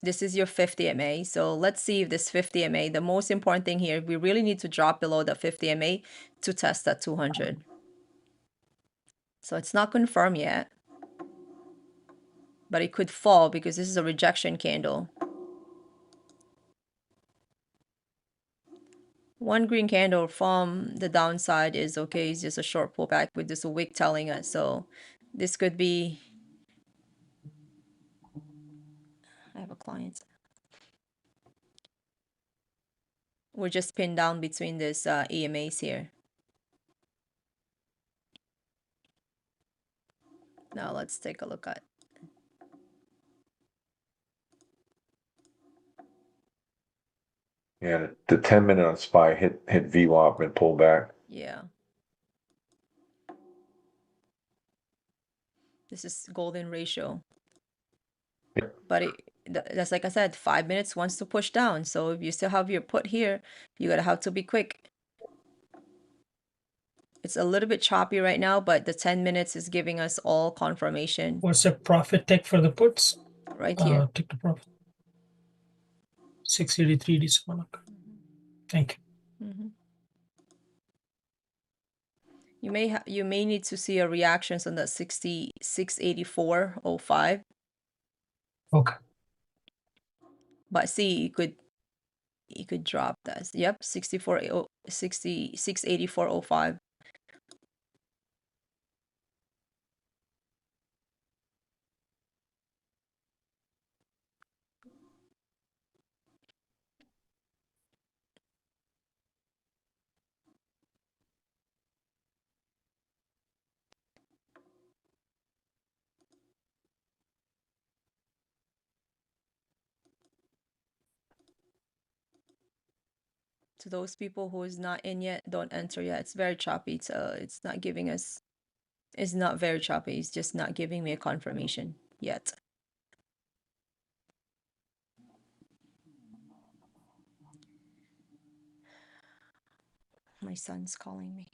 This is your 50 MA. So let's see if this 50 MA, the most important thing here, we really need to drop below the 50 MA to test that 200. So it's not confirmed yet, but it could fall because this is a rejection candle. One green candle from the downside is okay. It's just a short pullback with just a wick telling us. So this could be, I have a client. We're just pinned down between this EMAs here. Now let's take a look at. Yeah, the 10-minute on SPY hit VWAP and pulled back. Yeah. This is golden ratio. Yep. But that's like I said, 5 minutes wants to push down. So if you still have your put here, you gotta have to be quick. It's a little bit choppy right now, but the 10 minutes is giving us all confirmation. What's the profit take for the puts? Right here. Take the profit. 683 December. Thank you. Mm-hmm. You may need to see a reactions on the 684.05. Okay. But see, you could drop that. Yep, 684.05. To those people who is not in yet, don't enter yet. It's very choppy. It's not giving us. It's not very choppy. It's just not giving me a confirmation yet. My son's calling me.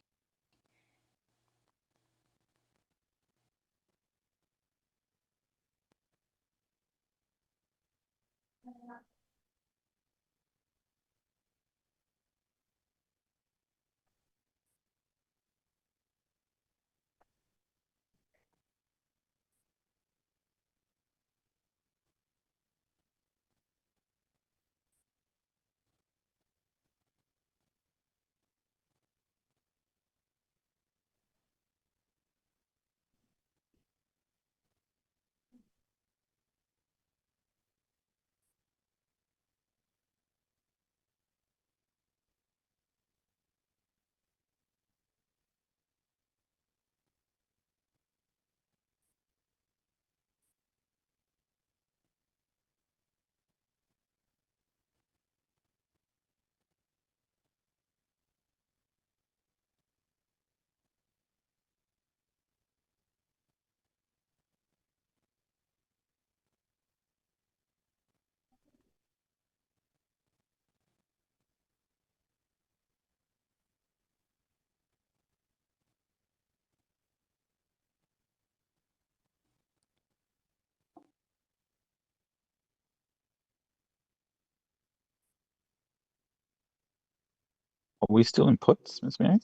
Are we still in puts, Miss Mary?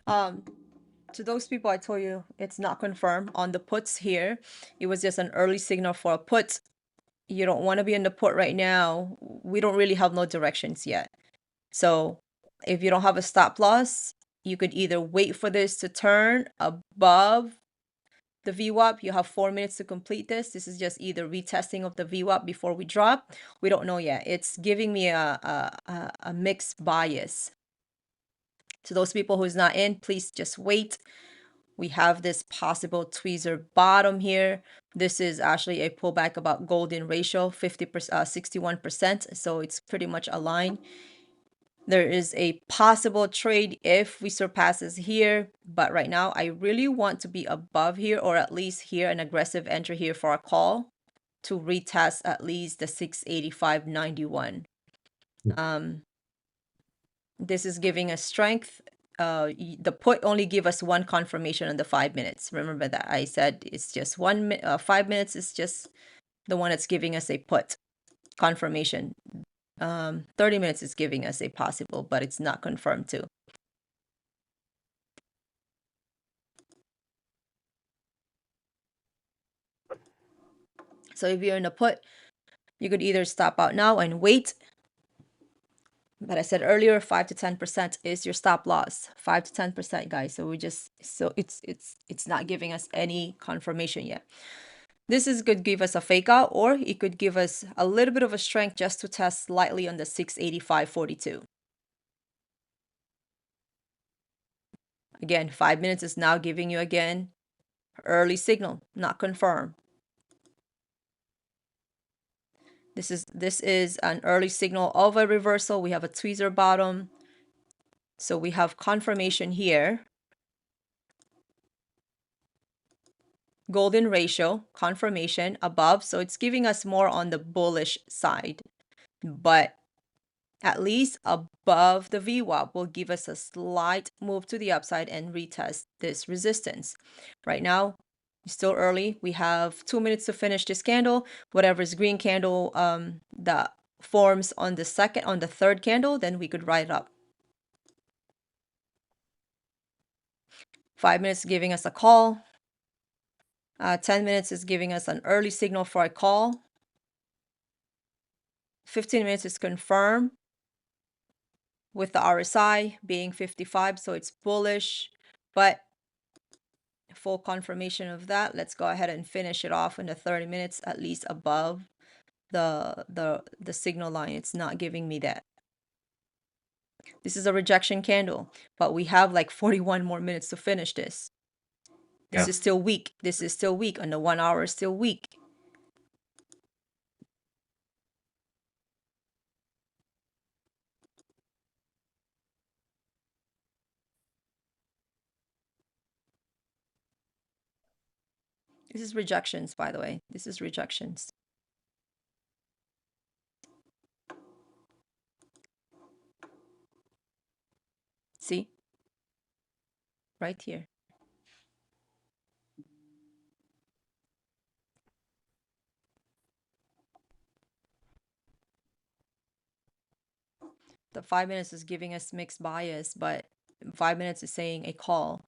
To those people, I told you it's not confirmed on the puts here. It was just an early signal for a put. You don't want to be in the put right now. We don't really have no directions yet. So if you don't have a stop loss, you could either wait for this to turn above the VWAP. You have 4 minutes to complete this. This is just either retesting of the VWAP before we drop. We don't know yet. It's giving me a mixed bias. To those people who's not in, please just wait. We have this possible tweezer bottom here. This is actually a pullback about golden ratio, 61%. So it's pretty much aligned. There is a possible trade if we surpasses here, but right now I really want to be above here, or at least here, an aggressive entry here for a call to retest at least the 685.91. This is giving us strength. The put only give us one confirmation on the 5 minutes. Remember that I said it's just 5 minutes is just the one that's giving us a put confirmation. 30 minutes is giving us a possible, but it's not confirmed too. So if you're in a put, you could either stop out now and wait. But I said earlier, 5 to 10% is your stop loss. 5 to 10%, guys. So it's not giving us any confirmation yet. This could give us a fake out, or it could give us a little bit of a strength just to test slightly on the 685.42. Again, 5 minutes is now giving you again early signal, not confirmed. This is an early signal of a reversal. We have a tweezer bottom. So we have confirmation here. Golden ratio, confirmation above. So it's giving us more on the bullish side. But at least above the VWAP will give us a slight move to the upside and retest this resistance. Right now, it's still early. We have 2 minutes to finish this candle. Whatever is green candle that forms on the third candle, then we could write it up. 5 minutes giving us a call. 10 minutes is giving us an early signal for a call. 15 minutes is confirmed with the RSI being 55, so it's bullish, but full confirmation of that. Let's go ahead and finish it off in the 30 minutes, at least above the signal line. It's not giving me that. This is a rejection candle, but we have like 41 more minutes to finish this. This is still weak. This is still weak, and the 1 hour is still weak. This is rejections, by the way. This is rejections. See? Right here. The 5 minutes is giving us mixed bias, but 5 minutes is saying a call.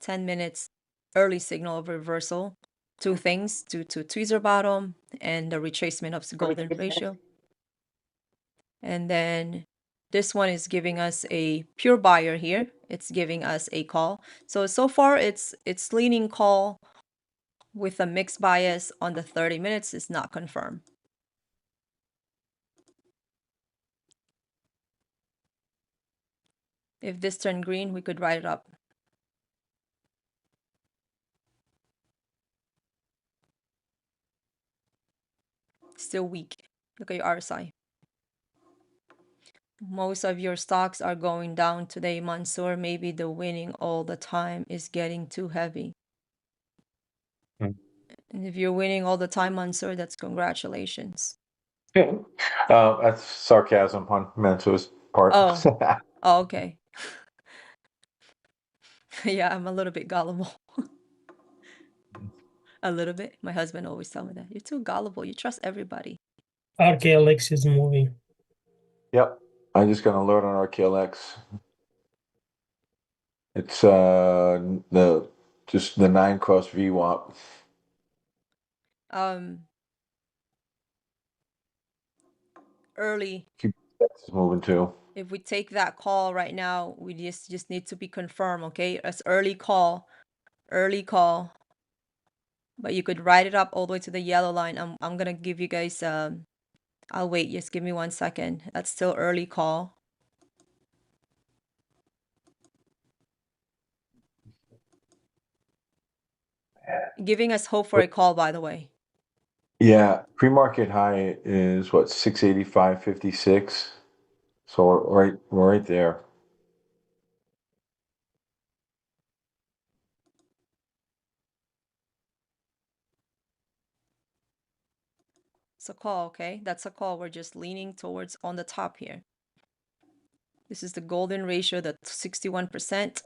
10 minutes early signal of reversal. Two things due to tweezer bottom and the retracement of the golden ratio. And then this one is giving us a pure buyer here. It's giving us a call. So far it's leaning call with a mixed bias on the 30 minutes. It's not confirmed. If this turned green, we could write it up. Still weak. Look at your RSI. Most of your stocks are going down today, Mansoor. Maybe the winning all the time is getting too heavy. And if you're winning all the time, Mansoor, that's congratulations. That's sarcasm on Mansour's part. Oh, oh okay. Yeah, I'm a little bit gullible. A little bit. My husband always tell me that. You're too gullible. You trust everybody. RKLX is moving. Yep. I'm just gonna learn on RKLX. It's just the 9 cross VWAP. Early. It's moving too. If we take that call right now, we just need to be confirmed, okay? It's early call. Early call. But you could write it up all the way to the yellow line. I'm gonna give you guys I'll wait, just give me 1 second. That's still early call. Giving us hope for a call, by the way. Yeah, pre-market high is what, 685.56. So we're right there. It's a call, okay? That's a call. We're just leaning towards on the top here. This is the golden ratio, the 61%.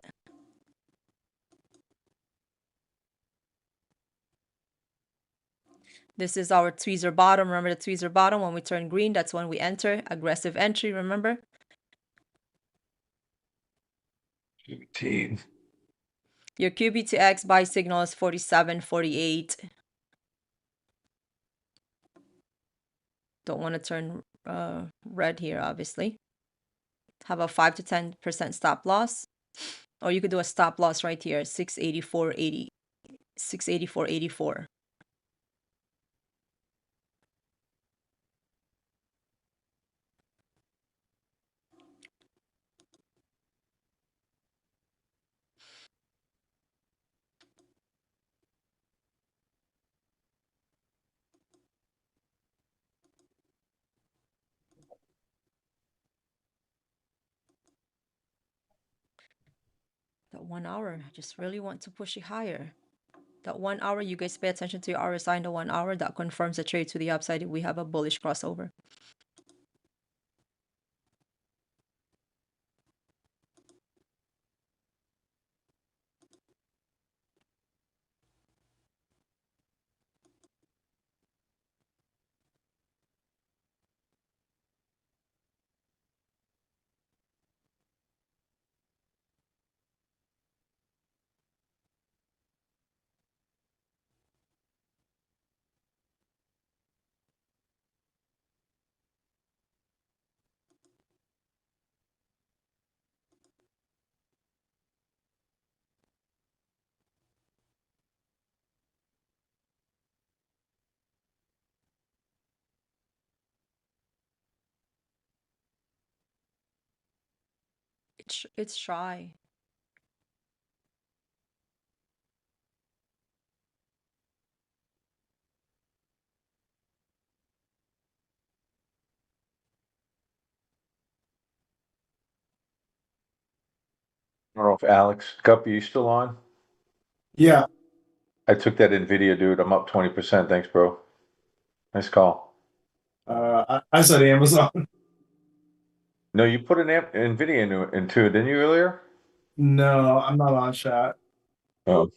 This is our tweezer bottom. Remember the tweezer bottom? When we turn green, that's when we enter. Aggressive entry, remember? 18. Your QBTX buy signal is 47.48. Don't want to turn red here, obviously. Have a 5 to 10% stop loss. Or you could do a stop loss right here, 684.80, 684.84. That 1 hour, I just really want to push it higher. That 1 hour, you guys pay attention to your RSI in the 1 hour. That confirms the trade to the upside if we have a bullish crossover. It's shy. I don't know if Alex Guppy, you still on? Yeah. I took that Nvidia, dude. I'm up 20%. Thanks, bro. Nice call. I said Amazon. No, you put an Nvidia into it, didn't you earlier? No, I'm not on chat. Oh.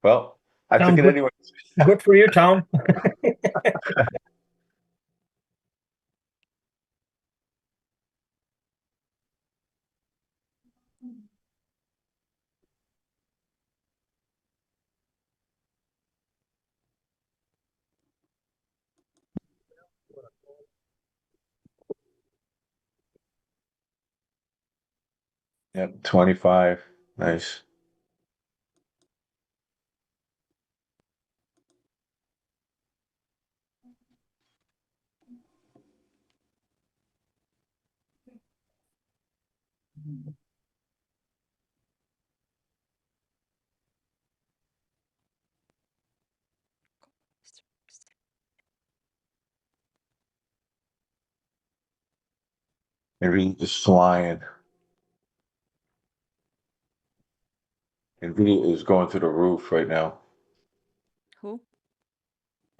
Well, I Tom, took it good- anyway. Good for you, Tom. Yep, 25. Nice. Nvidia is flying. Nvidia is going through the roof right now. Who?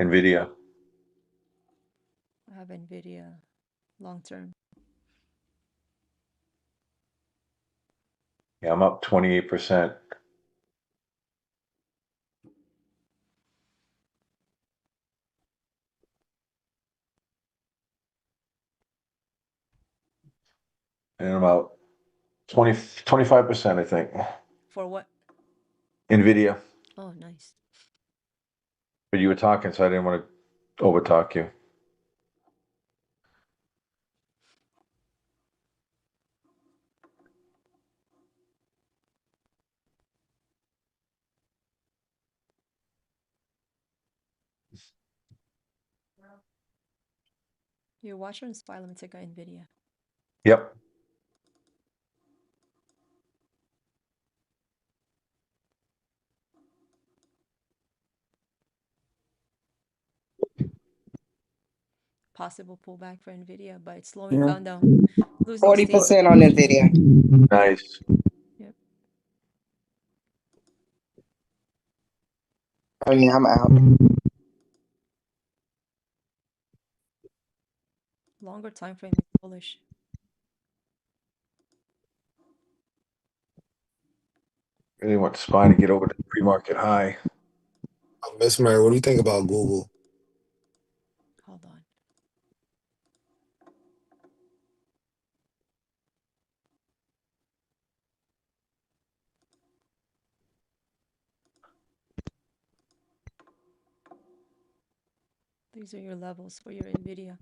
Nvidia. I have Nvidia long term. Yeah, I'm up 28%. And I'm out 25%, I think. For what? Nvidia. Oh, nice. But you were talking, so I didn't want to overtalk you. Your watcher and spy, let me take Nvidia. Yep. Possible pullback for Nvidia, but it's slowing down. Losing 40% on Nvidia. Nice. Yep. Oh yeah, I'm out. Longer time frame is bullish. Really want SPY to get over the pre-market high. Miss Mary, what do you think about Google? Hold on. These are your levels for your Nvidia.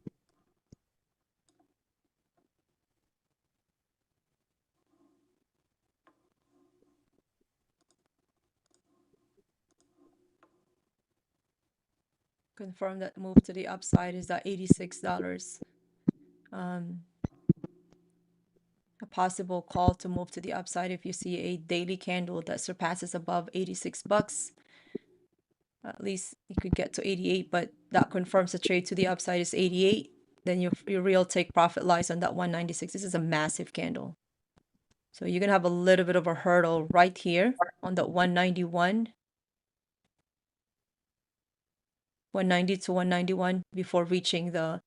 Confirm that move to the upside is that $86. A possible call to move to the upside if you see a daily candle that surpasses above $86. At least you could get to 88, but that confirms the trade to the upside is 88. Then your real take profit lies on that 196. This is a massive candle. So you're gonna have a little bit of a hurdle right here on the 191. 190 to 191 before reaching the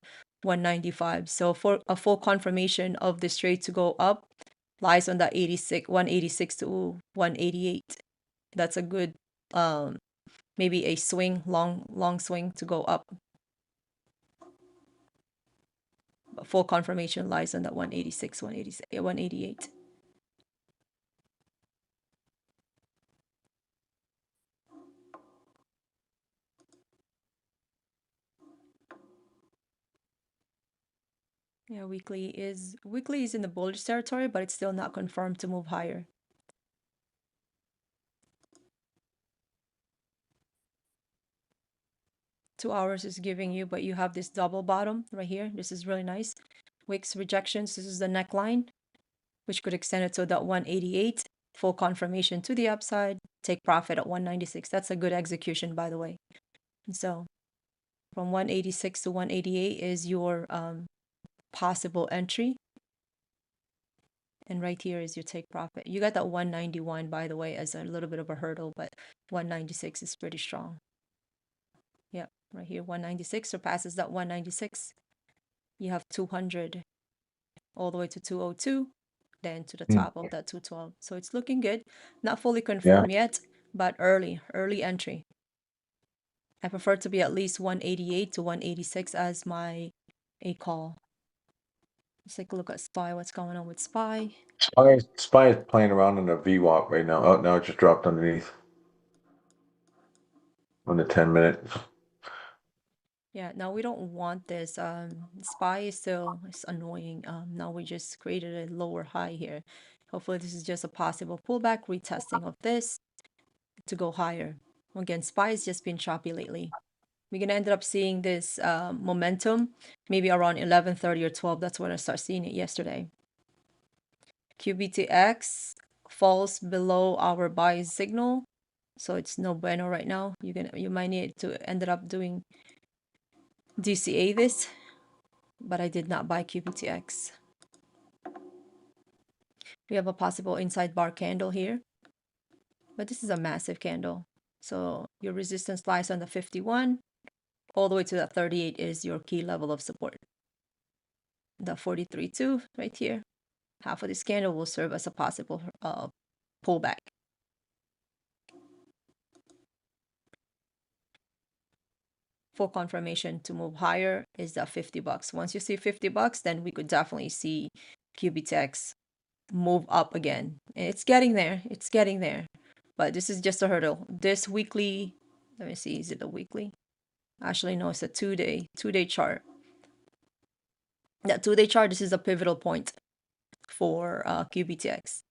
195. So for a full confirmation of this trade to go up lies on that 186 to 188. That's a good maybe a swing, long swing to go up. But full confirmation lies on that 186, 188. Yeah, weekly is in the bullish territory, but it's still not confirmed to move higher. Two hours is giving you, but you have this double bottom right here. This is really nice. Wicks rejections. This is the neckline, which could extend it to that 188. Full confirmation to the upside. Take profit at 196. That's a good execution, by the way. And so from 186 to 188 is your possible entry. And right here is your take profit. You got that 191, by the way, as a little bit of a hurdle, but 196 is pretty strong. Yep, right here, 196 surpasses that 196. You have 200 all the way to 202, then to the top of that 212. So it's looking good. Not fully confirmed yet, but early entry. I prefer to be at least 188 to 186 as my A call. Let's take a look at SPY. What's going on with SPY? Spy is playing around in a VWAP right now. Oh, now it just dropped underneath on the 10-minute. Yeah, now we don't want this. SPY is still, it's annoying. Now we just created a lower high here. Hopefully this is just a possible pullback, retesting of this to go higher. Again, SPY has just been choppy lately. We're gonna end up seeing this momentum maybe around 11:30 or 12. That's when I start seeing it yesterday. QBTX falls below our buy signal, so it's no bueno right now. You might need to end up doing DCA this, but I did not buy QBTX. We have a possible inside bar candle here, but this is a massive candle. So your resistance lies on the 51, all the way to that 38 is your key level of support. The 43.2 right here. Half of this candle will serve as a possible pullback. Full confirmation to move higher is that $50. Once you see $50, then we could definitely see QBTX move up again. And it's getting there. It's getting there. But this is just a hurdle. This weekly, let me see, is it a weekly? Actually, no, it's a two-day chart. That two-day chart, this is a pivotal point for QBTX.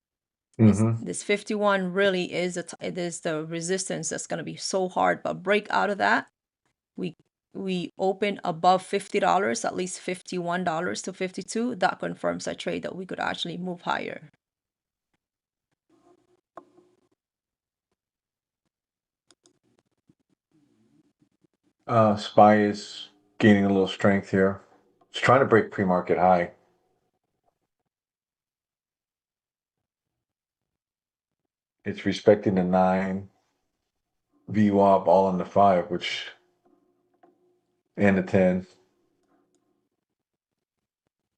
This 51 really is it is the resistance that's going to be so hard, but break out of that, we open above $50, at least $51 to 52. That confirms a trade that we could actually move higher. SPY is gaining a little strength here. It's trying to break pre-market high. It's respecting the 9 VWAP all on the 5, which and the 10.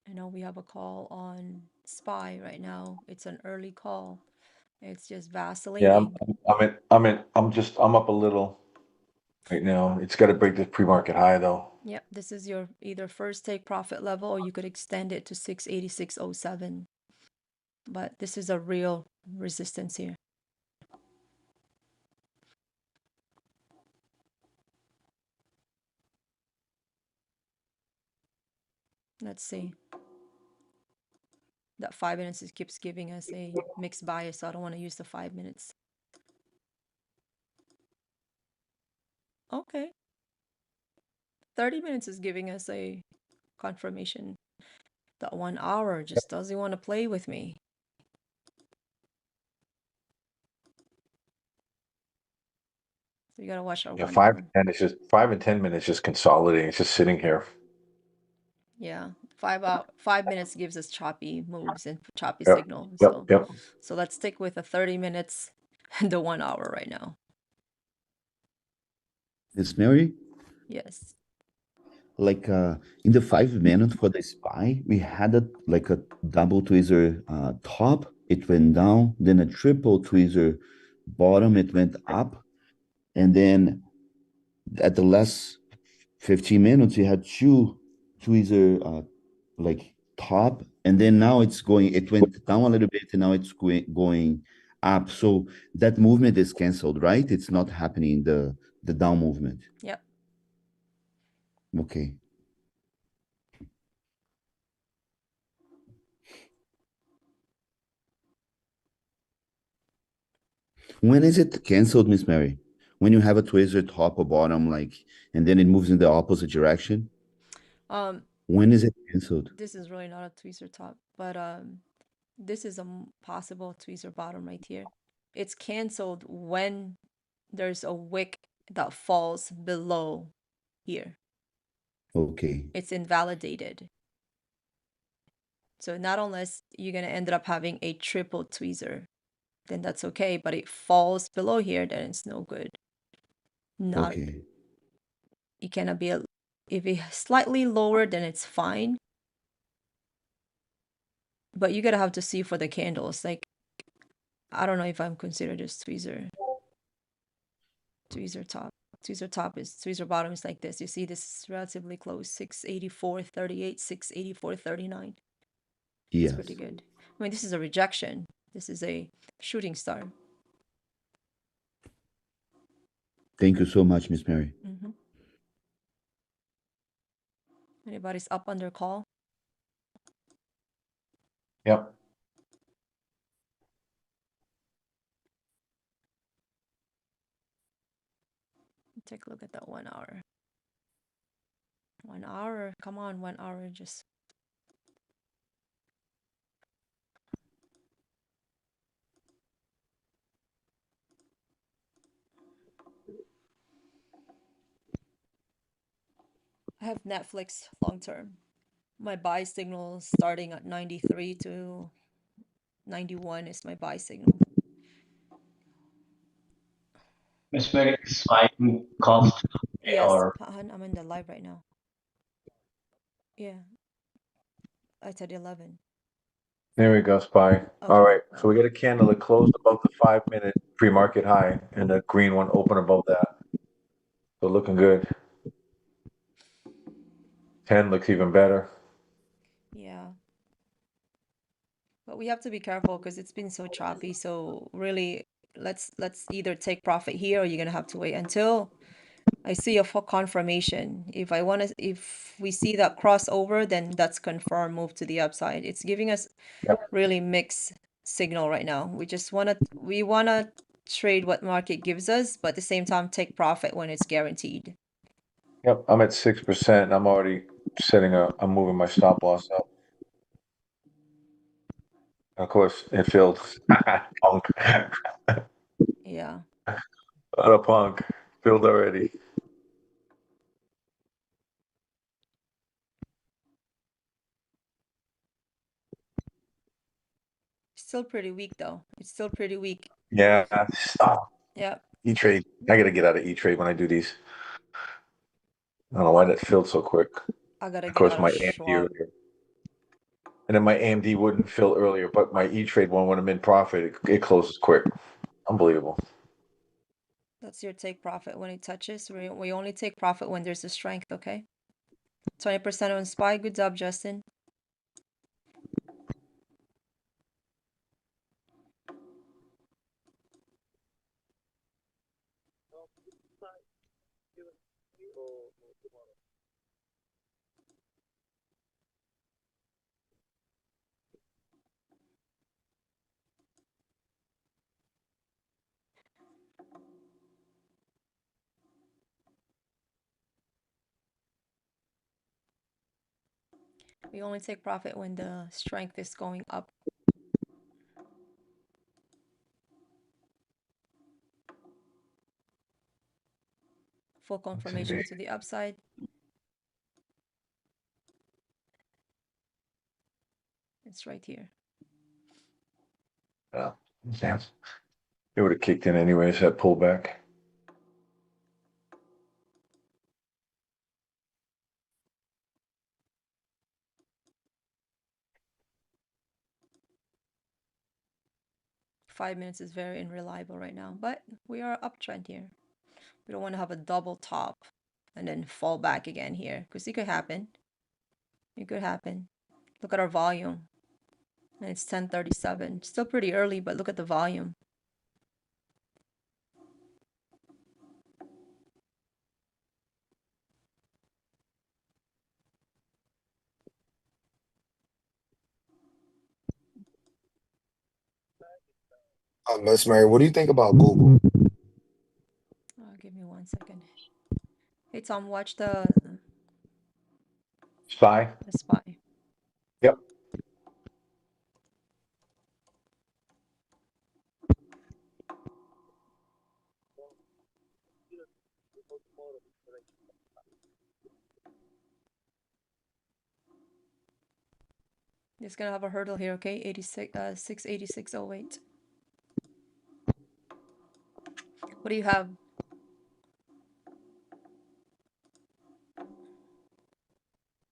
I know we have a call on SPY right now. It's an early call. It's just vacillating. Yeah, I'm up a little right now. It's got to break this pre-market high though. Yep, this is your either first take profit level or you could extend it to 686.07. But this is a real resistance here. Let's see. That 5 minutes keeps giving us a mixed bias, so I don't want to use the 5 minutes. Okay. 30 minutes is giving us a confirmation. That 1 hour just doesn't want to play with me. So you gotta watch our 1 5 hour. and 10 is just 5 and 10 minutes just consolidating. It's just sitting here. Yeah, 5 minutes gives us choppy moves and choppy Yep, signal. yep. So let's stick with the 30 minutes and the 1 hour right now. Miss Mary, Yes. like in the 5 minutes for the SPY, we had a double tweezer top, it went down, then a triple tweezer bottom, it went up, and then at the last 15 minutes, you had 2 tweezer top, and then now it went down a little bit, and now it's going up. So that movement is canceled, right? It's not happening, the down movement. Yep. Okay. When is it canceled, Miss Mary? When you have a tweezer top or bottom, and then it moves in the opposite direction? When is it canceled? This is really not a tweezer top, but this is a possible tweezer bottom right here. It's canceled when there's a wick that falls below here. Okay. It's invalidated. So not unless you're gonna end up having a triple tweezer, then that's okay. But it falls below here, then it's no good. Not Okay. it cannot be if it's slightly lower, then it's fine. But you gotta have to see for the candles. Like I don't know if I'm considered as tweezer. Tweezer top. Tweezer bottom is like this. You see this is relatively close. 684.38, 684.39. It's Yes. pretty good. I mean, this is a rejection. This is a shooting star. Thank you so much, Miss Mary. Anybody's up on their call? Yep. Take a look at that 1 hour. 1 hour. Come on, 1 hour. Just I have Netflix long term. My buy signal starting at 93 to 91 is my buy signal. Miss Mary, spike cost Yes, or I'm in the live right now. Yeah, I said 11. There we go, SPY. All right, so we got a candle that closed above the 5-minute pre-market high, and the green one opened above that. So looking good. 10 looks even better. Yeah. But we have to be careful because it's been so choppy. So really, let's either take profit here or you're gonna have to wait until I see a full confirmation. If we see that crossover, then that's confirmed move to the upside. It's giving us really mixed signal right now. We wanna trade what market gives us, but at the same time take profit when it's guaranteed. Yep, I'm at 6%. I'm already I'm moving my stop loss up. Of course, it filled. Punk. Yeah. What a punk. Filled already. Still pretty weak though. It's still pretty weak. Yeah. Yeah. E-Trade. I gotta get out of E-Trade when I do these. I don't know why that filled so quick. I gotta Of get course, out my of AMD Schwab. earlier. And then my AMD wouldn't fill earlier, but my E-Trade one, when I'm in profit, it closes quick. Unbelievable. That's your take profit when it touches. We only take profit when there's a strength, okay? 20% on SPY. Good job, Justin. We only take profit when the strength is going up. Full confirmation to the upside. It's right here. Yeah. Damn. It would have kicked in anyways, that pullback. Five minutes is very unreliable right now, but we are uptrend here. We don't want to have a double top and then fall back again here because it could happen. It could happen. Look at our volume. And it's 10:37. Still pretty early, but look at the volume. Miss Mary, what do you think about Google? Give me 1 second. Hey Tom, watch the SPY? SPY. Yep. It's gonna have a hurdle here, okay? 686.08. What do you have?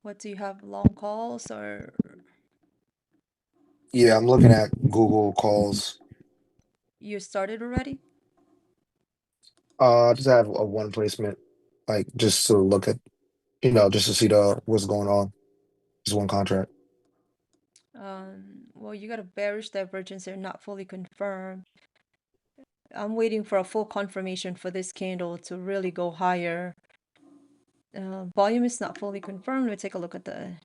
What do you have? Long calls or Yeah, I'm looking at Google calls. you started already? Just have a one placement, like just to look at, just to see what's going on. Just one contract. Well, you got a bearish divergence here, not fully confirmed. I'm waiting for a full confirmation for this candle to really go higher. Volume is not fully confirmed. Let me take a look at the.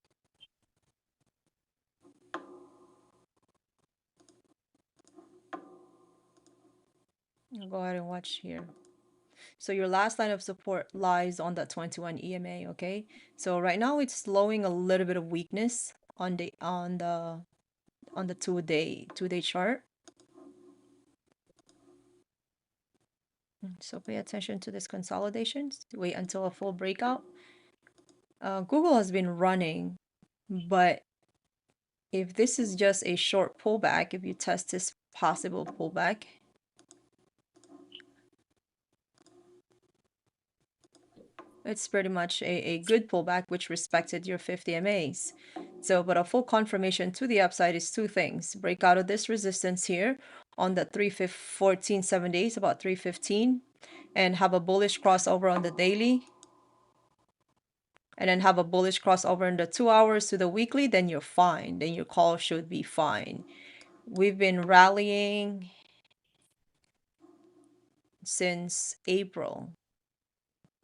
I'll go ahead and watch here. So your last line of support lies on that 21 EMA, okay? So right now it's slowing a little bit of weakness on the 2-day chart. So pay attention to this consolidation. Wait until a full breakout. Google has been running, but if this is just a short pullback, if you test this possible pullback, it's pretty much a good pullback, which respected your 50 MAs. So, but a full confirmation to the upside is two things. Break out of this resistance here on the 314 7 days, about 315, and have a bullish crossover on the daily. And then have a bullish crossover in the 2 hours to the weekly, then you're fine. Then your call should be fine. We've been rallying since April.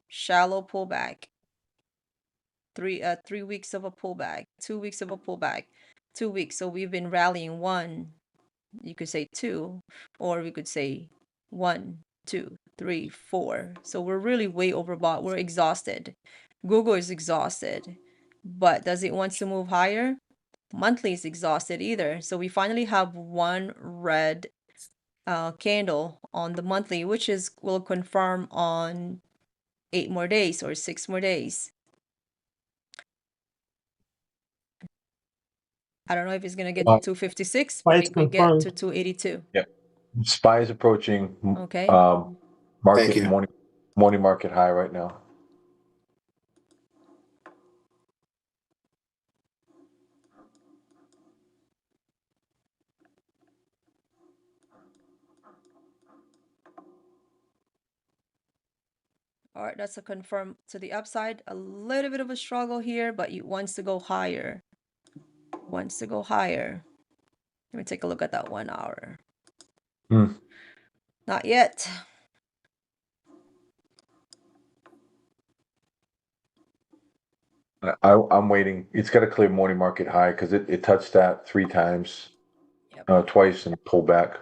Shallow pullback. 3 weeks of a pullback, 2 weeks of a pullback, 2 weeks. So we've been rallying one, you could say two, or we could say 1, 2, 3, 4. So we're really way overbought. We're exhausted. Google is exhausted. But does it want to move higher? Monthly is exhausted either. So we finally have one red candle on the monthly, which will confirm on 8 more days or 6 more days. I don't know if it's gonna get to 256, but we could get to 282. Yep. SPY is approaching Okay. Thank market you. morning market high right now. All right, that's a confirm to the upside. A little bit of a struggle here, but it wants to go higher. Wants to go higher. Let me take a look at that 1 hour. Not yet. I'm waiting. It's got to clear morning market high because it touched that 3 times, twice and pulled back.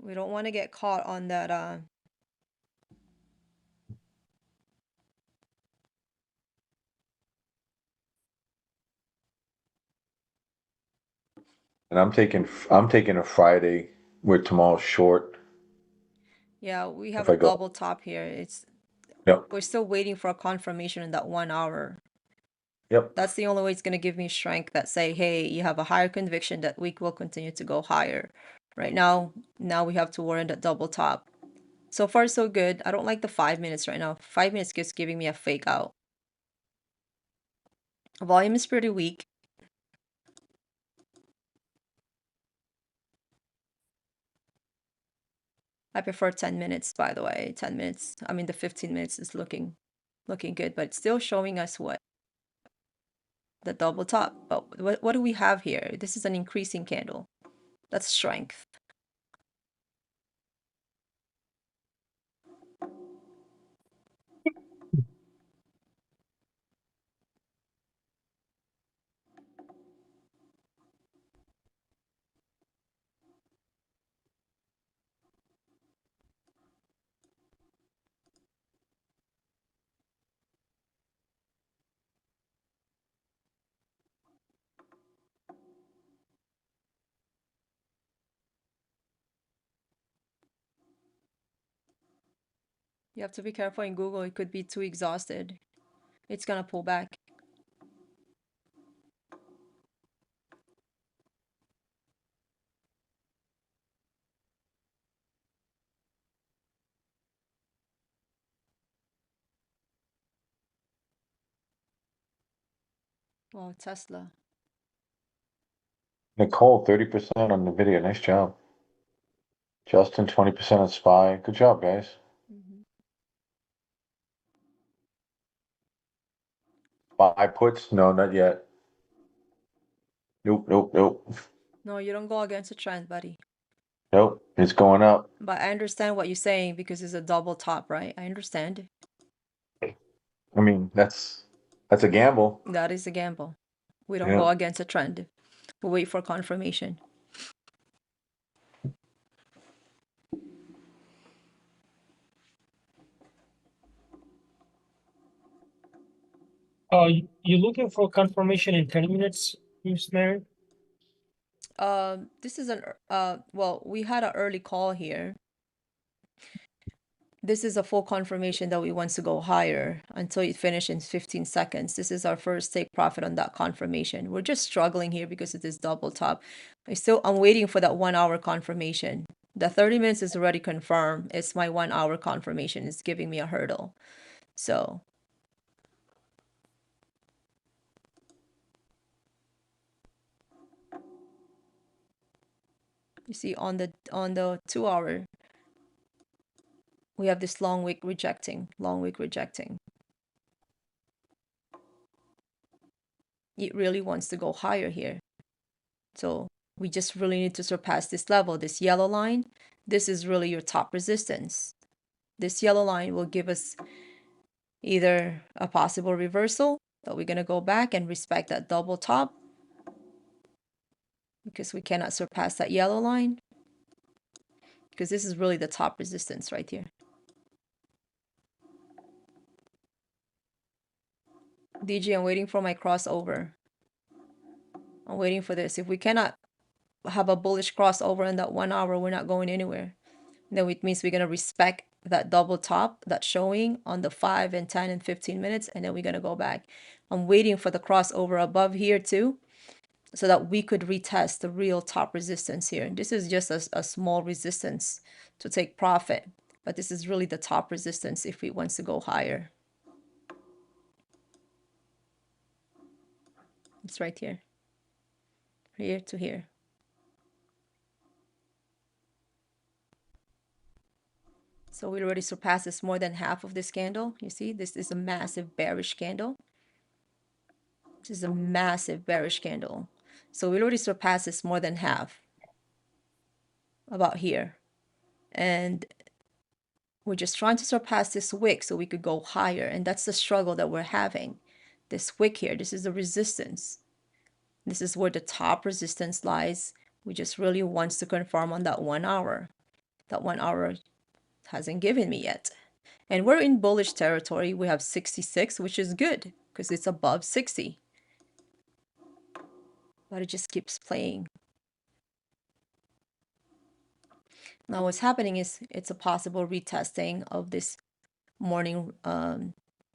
We don't want to get caught on that. And I'm taking a Friday with tomorrow's short. Yeah, we have If a I go- double top here. Yep. We're still waiting for a confirmation in that 1 hour. Yep. That's the only way it's going to give me strength that say, hey, you have a higher conviction that week will continue to go higher. Right now we have to warrant that double top. So far, so good. I don't like the 5 minutes right now. 5 minutes just giving me a fake out. Volume is pretty weak. I prefer 10 minutes, by the way. 10 minutes. I mean, the 15 minutes is looking good, but it's still showing us what? The double top. But what do we have here? This is an increasing candle. That's strength. You have to be careful in Google. It could be too exhausted. It's gonna pull back. Oh, Tesla. Nicole, 30% on the video. Nice job. Justin, 20% on SPY. Good job, guys. Buy puts? No, not yet. Nope, nope, nope. No, you don't go against the trend, buddy. Nope, it's going up. But I understand what you're saying because it's a double top, right? I understand. I mean, that's a gamble. That is a gamble. We don't Yeah. go against a trend. We wait for confirmation. You looking for confirmation in 10 minutes, Miss Mary? This is an well, we had an early call here. This is a full confirmation that we want to go higher until it finishes in 15 seconds. This is our first take profit on that confirmation. We're just struggling here because it is double top. I'm waiting for that 1 hour confirmation. The 30 minutes is already confirmed. It's my 1 hour confirmation. It's giving me a hurdle. So you see on the 2 hour, we have this long wick rejecting. It really wants to go higher here. So we just really need to surpass this level, this yellow line. This is really your top resistance. This yellow line will give us either a possible reversal, but we're going to go back and respect that double top because we cannot surpass that yellow line because this is really the top resistance right here. DG, I'm waiting for my crossover. I'm waiting for this. If we cannot have a bullish crossover in that 1 hour, we're not going anywhere. Then it means we're going to respect that double top that's showing on the 5 and 10 and 15 minutes, and then we're going to go back. I'm waiting for the crossover above here too, so that we could retest the real top resistance here. This is just a small resistance to take profit, but this is really the top resistance if it wants to go higher. It's right here, here to here. So we already surpassed this more than half of this candle. You see, this is a massive bearish candle. This is a massive bearish candle. So we already surpassed this more than half, about here. And we're just trying to surpass this wick so we could go higher. And that's the struggle that we're having. This wick here, this is the resistance. This is where the top resistance lies. We just really want to confirm on that 1 hour. That 1 hour hasn't given me yet. And we're in bullish territory. We have 66, which is good because it's above 60. But it just keeps playing. Now what's happening is it's a possible retesting of this morning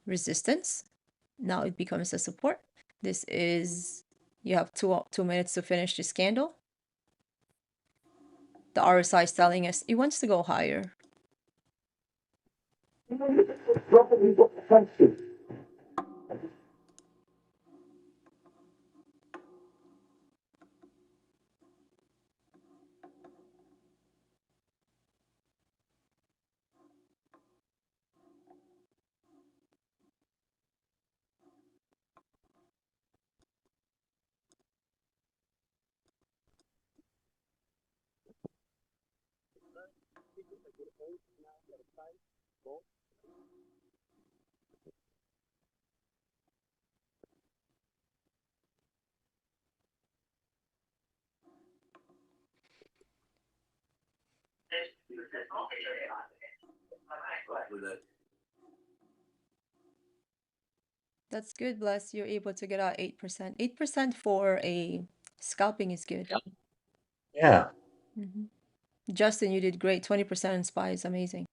resistance. Now it becomes a support. This is, you have 2 minutes to finish this candle. The RSI is telling us it wants to go higher. That's good, Bless. You're able to get out 8%. 8% for a scalping is good. Yeah. Justin, you did great. 20% in SPY is amazing.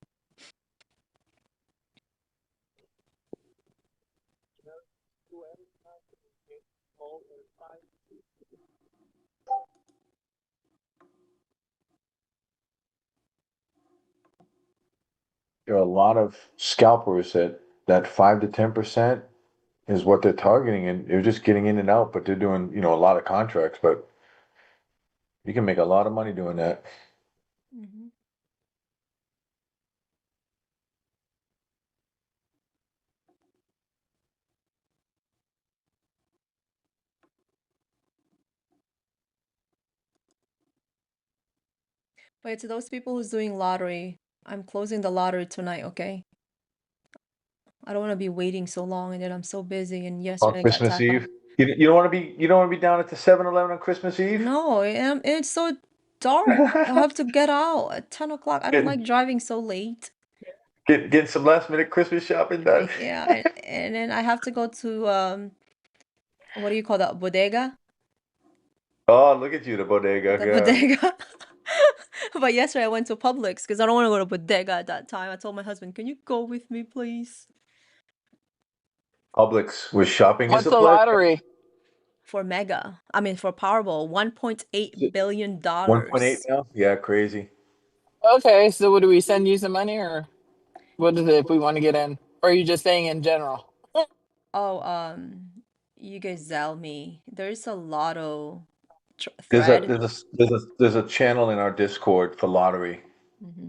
There are a lot of scalpers that 5 to 10%. is what they're targeting, and they're just getting in and out, but they're doing, you know, a lot of contracts, but you can make a lot of money doing that. Mhm. Wait, to those people who's doing lottery, I'm closing the lottery tonight, okay? I don't want to be waiting so long, and then I'm so busy, and On yesterday I got Christmas tacked Eve, on. you don't want to be down at the 7-Eleven on Christmas Eve. No, it's so dark. I have to get out at 10 o'clock. I don't Getting like driving so late. getting some last minute Christmas shopping done. Yeah, and then I have to go to what do you call that? Bodega? Oh, look at you, the bodega. The Yeah. bodega. But yesterday I went to Publix because I don't want to go to bodega at that time. I told my husband, "Can you go with me, please?" Publix was shopping What's is a the pleasure. lottery? For Mega. I mean, for Powerball, $1.8 billion. 1.8 now. Yeah, crazy. Okay, so what do we send you some money, or what is it if we want to get in? Or are you just saying in general? Oh, you guys Zell me. There's a lotto There's a thread. there's a channel in our Discord for lottery, hmm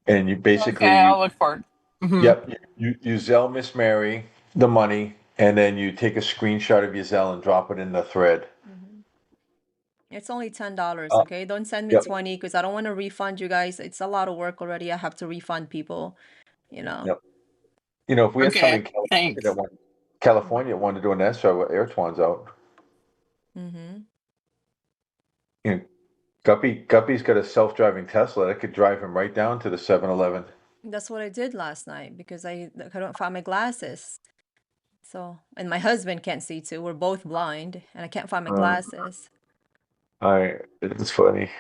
and you basically Okay, I'll look for it. Mhm. yep, you Zell Miss Mary the money, and then you take a screenshot of your Zell and drop it in the thread. It's only $10, Uh, okay? Don't send me yep. 20 because I don't want to refund you guys. It's a lot of work already. I have to refund people, you know. Yep. You know, if we had somebody Okay, in thanks. California wanted to do an S-Drive with Airtwan's out. Mm-hmm. You know, Guppy's got a self-driving Tesla that could drive him right down to the 7-Eleven. That's what I did last night because I couldn't find my glasses. So, and my husband can't see too. We're both blind, and I can't find my glasses. It's funny.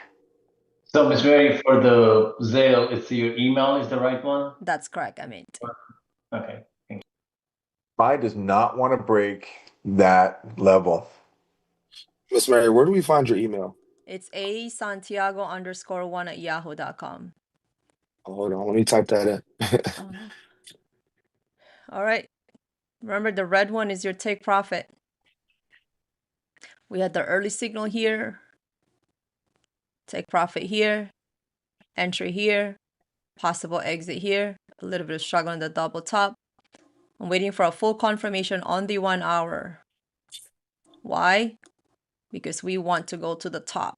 So, Miss Mary, for the Zale, it's your email is the right one? That's correct, I meant. Okay. I does not want to break that level. Miss Mary, where do we find your email? It's asantiago_1 at yahoo.com. Oh, hold on, let me type that in. All right. Remember, the red one is your take profit. We had the early signal here, take profit here, entry here, possible exit here, a little bit of struggle on the double top. I'm waiting for a full confirmation on the 1 hour. Why? Because we want to go to the top.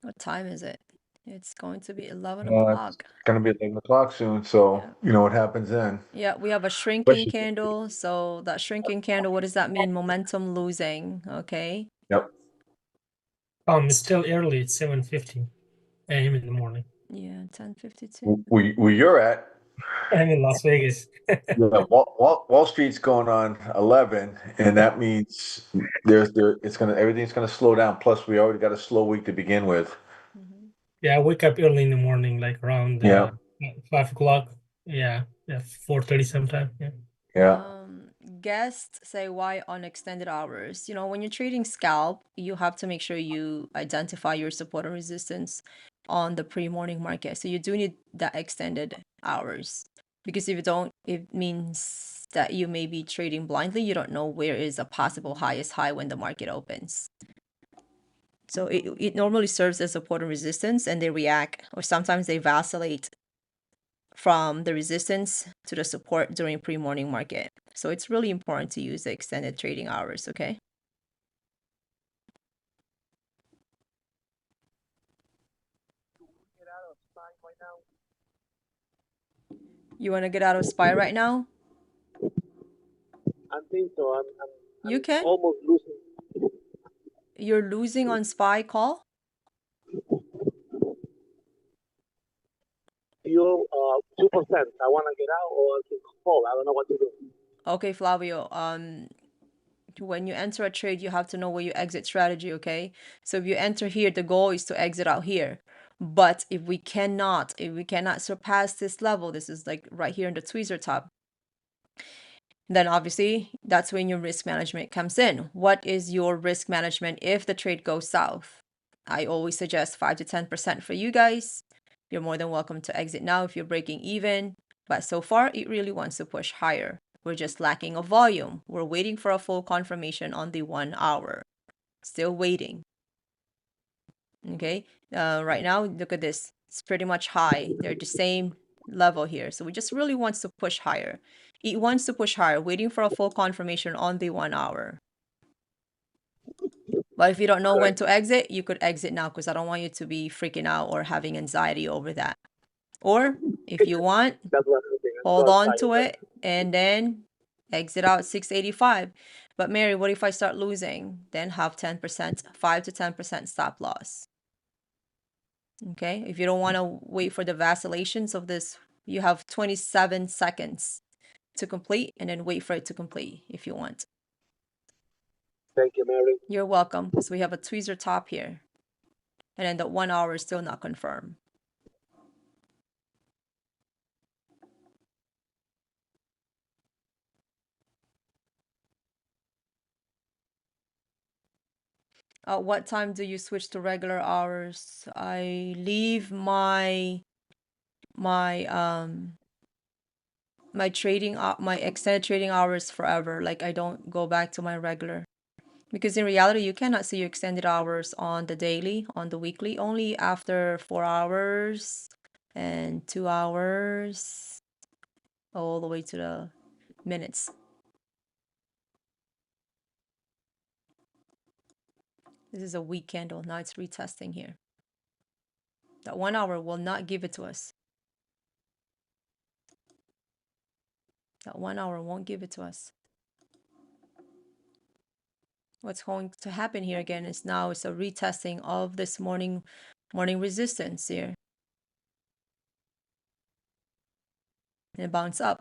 What time is it? It's going to be 11 o'clock. It's gonna be 11 o'clock soon, so you know what happens then. Yeah, we have a shrinking candle. So that shrinking candle, what does that mean? Momentum losing, okay? Yep. It's still early. It's 7:50 a.m. in the morning. Yeah, 10:52. Where you're at, I'm in Las Vegas. yeah, Wall Street's going on 11, and that means everything's gonna slow down. Plus, we already got a slow week to begin with. Yeah, I wake up early in the morning, like around 5 o'clock. Yeah, 4:30 sometime. Yeah. Guests say why on extended hours. You know, when you're trading scalp, you have to make sure you identify your support and resistance on the pre-morning market. So you do need that extended hours, because if you don't, it means that you may be trading blindly. You don't know where is a possible highest high when the market opens. So it normally serves as support and resistance, and they react, or sometimes they vacillate from the resistance to the support during pre-morning market. So it's really important to use the extended trading hours, okay? You want to get out of SPY right now? I think so. You can? Almost losing. You're losing on SPY call? Still 2%. I want to get out or to call. I don't know what to do. Okay, Flavio. When you enter a trade, you have to know where you exit strategy, okay? So if you enter here, the goal is to exit out here. But if we cannot surpass this level, this is like right here in the tweezer top, then obviously that's when your risk management comes in. What is your risk management if the trade goes south? I always suggest 5 to 10% for you guys. You're more than welcome to exit now if you're breaking even. But so far, it really wants to push higher. We're just lacking a volume. We're waiting for a full confirmation on the 1 hour. Still waiting. Okay, right now, look at this. It's pretty much high. They're the same level here. So we just really wants to push higher. It wants to push higher, waiting for a full confirmation on the 1 hour. But if you don't know when to exit, you could exit now because I don't want you to be freaking out or having anxiety over that. Or if you want, That's what I'm thinking. hold on to it and then exit out 685. But Mary, what if I start losing? Then have 10%, 5 to 10% stop loss. Okay, if you don't want to wait for the vacillations of this, you have 27 seconds to complete and then wait for it to complete if you want. Thank you, Mary. You're welcome, because we have a tweezer top here. And then the 1 hour is still not confirmed. What time do you switch to regular hours? I leave my trading my extended trading hours forever. Like I don't go back to my regular. Because in reality, you cannot see your extended hours on the daily, on the weekly, only after 4 hours and 2 hours, all the way to the minutes. This is a weak candle. Now it's retesting here. That 1 hour will not give it to us. That 1 hour won't give it to us. What's going to happen here again is now it's a retesting of this morning resistance here. And it bounce up.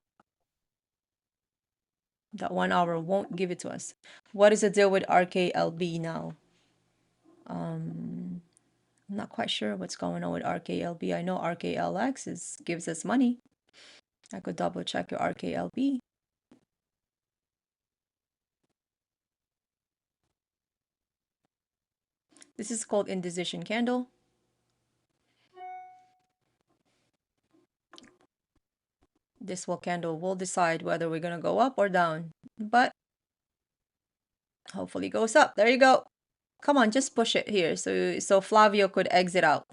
That 1 hour won't give it to us. What is the deal with RKLB now? I'm not quite sure what's going on with RKLB. I know RKLX gives us money. I could double check your RKLB. This is called indecision candle. This candle will decide whether we're going to go up or down. But hopefully it goes up. There you go. Come on, just push it here. So Flavio could exit out.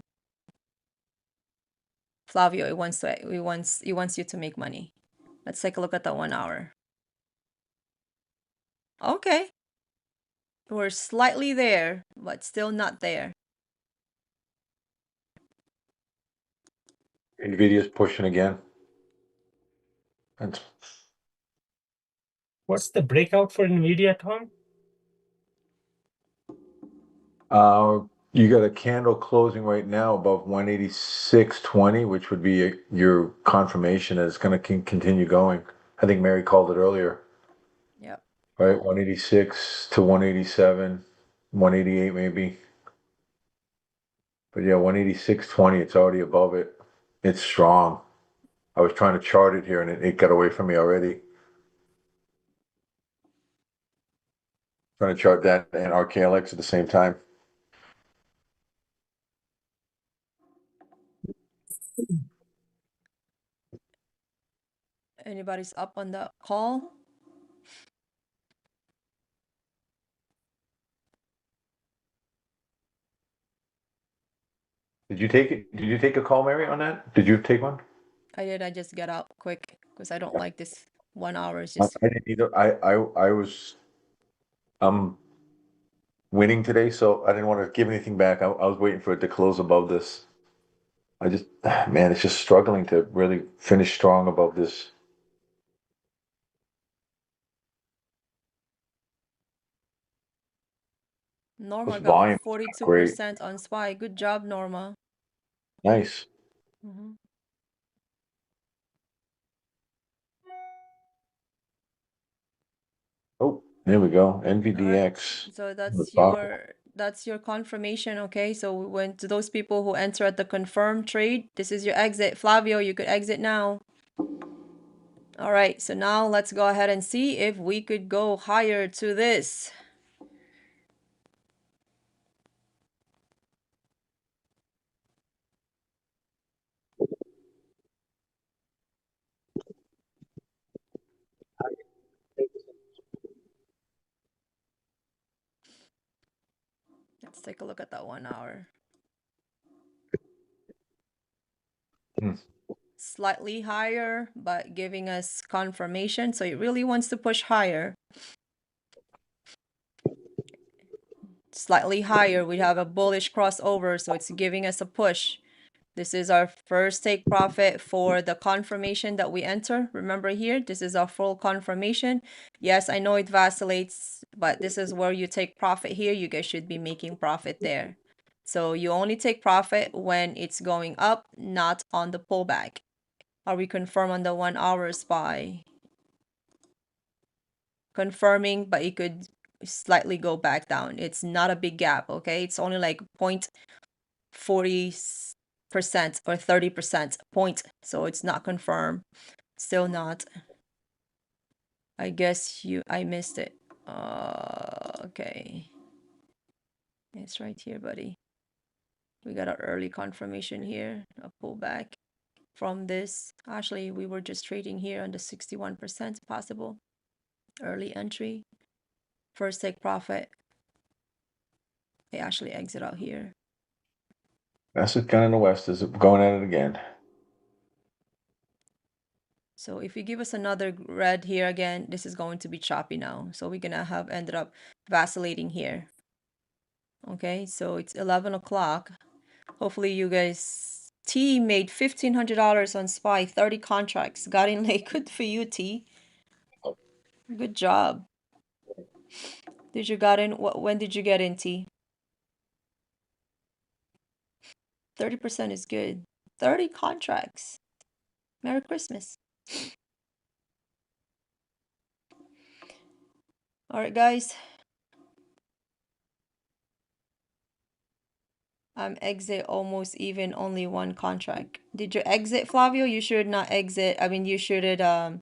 Flavio, he wants you to make money. Let's take a look at the 1 hour. Okay. We're slightly there, but still not there. Nvidia's pushing again. That's What's the breakout for Nvidia, Tom? you got a candle closing right now above 186.20, which would be your confirmation that it's going to continue going. I think Mary called it earlier. Yep. Right, 186 to 187, 188 maybe. But yeah, 186.20, it's already above it. It's strong. I was trying to chart it here and it got away from me already. Trying to chart that and RKLX at the same time. Anybody's up on the call? Did you take it? Did you take a call, Mary, on that? Did you take one? I did. I just get out quick because I don't like this 1 hour. It's just I didn't either. I was winning today, so I didn't want to give anything back. I was waiting for it to close above this. I just, man, it's just struggling to really finish strong above this. Norma This got volume is 42% on SPY. Good job, Norma. Nice. Mhm. Oh, there we go. NVDX. So on the top. that's your confirmation, okay? So when to those people who enter at the confirmed trade, this is your exit. Flavio, you could exit now. All right, so now let's go ahead and see if we could go higher to this. Let's take a look at that 1 hour. Slightly higher, but giving us confirmation. So it really wants to push higher. Slightly higher, we have a bullish crossover, so it's giving us a push. This is our first take profit for the confirmation that we enter. Remember here, this is our full confirmation. Yes, I know it vacillates, but this is where you take profit here. You guys should be making profit there. So you only take profit when it's going up, not on the pullback. Are we confirm on the 1 hour SPY? Confirming, but it could slightly go back down. It's not a big gap, okay? It's only like 0.40% or 30% point. So it's not confirmed. Still not. I guess I missed it. Okay. It's right here, buddy. We got an early confirmation here, a pullback from this. Actually, we were just trading here on the 61% possible. Early entry. First take profit. They actually exit out here. Massive gun in the west is going at it again. So if you give us another red here again, this is going to be choppy now. So we're gonna have ended up vacillating here. Okay, so it's 11 o'clock. Hopefully you guys, T made $1,500 on SPY, 30 contracts. Got in late. Good for you, T. Good job. Did you got in? When did you get in, T? 30% is good. 30 contracts. Merry Christmas. All right, guys. Exit almost even, only one contract. Did you exit, Flavio? You should not exit. I mean, you should have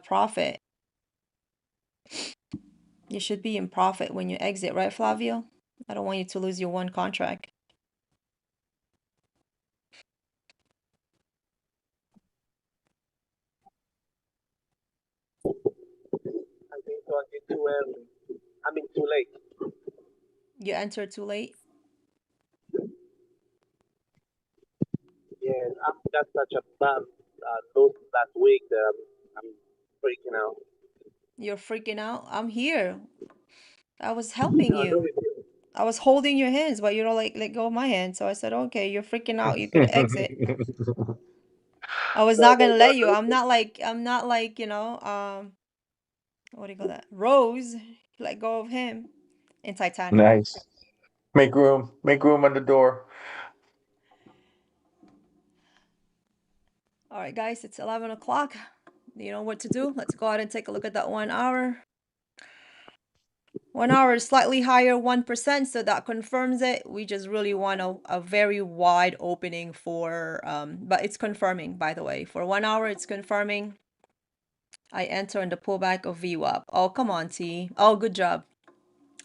profit. You should be in profit when you exit, right, Flavio? I don't want you to lose your one contract. I think so. I did too early. I mean, too late. You entered too late? Yeah, I got such a bad loss last week that I'm freaking out. You're freaking out? I'm here. I was helping No, I know you. it is. I was holding your hands, but you don't like let go of my hand. So I said, okay, you're freaking out. You could exit. I was not gonna let you. I'm not like, you know, what do you call that? Rose, let go of him in Titanic. Nice. Make room on the door. All right, guys, it's 11 o'clock. You know what to do. Let's go ahead and take a look at that 1 hour. 1 hour is slightly higher, 1%, so that confirms it. We just really want a very wide opening for, but it's confirming, by the way. For 1 hour, it's confirming. I enter in the pullback of VWAP. Oh, come on, T. Oh, good job.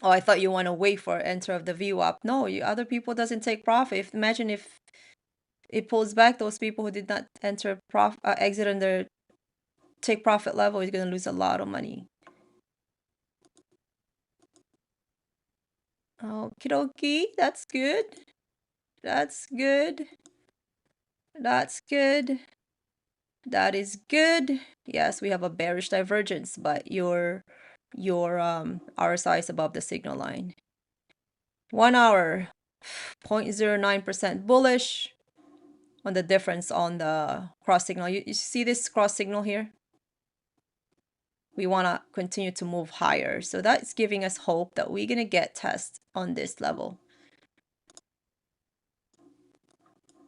Oh, I thought you want to wait for enter of the VWAP. No, other people doesn't take profit. Imagine if it pulls back, those people who did not enter exit on their take profit level is going to lose a lot of money. Okie dokie, that's good. That's good. That's good. That is good. Yes, we have a bearish divergence, but your RSI is above the signal line. 1 hour, 0.09% bullish on the difference on the cross signal. You see this cross signal here? We want to continue to move higher. So that's giving us hope that we're going to get test on this level.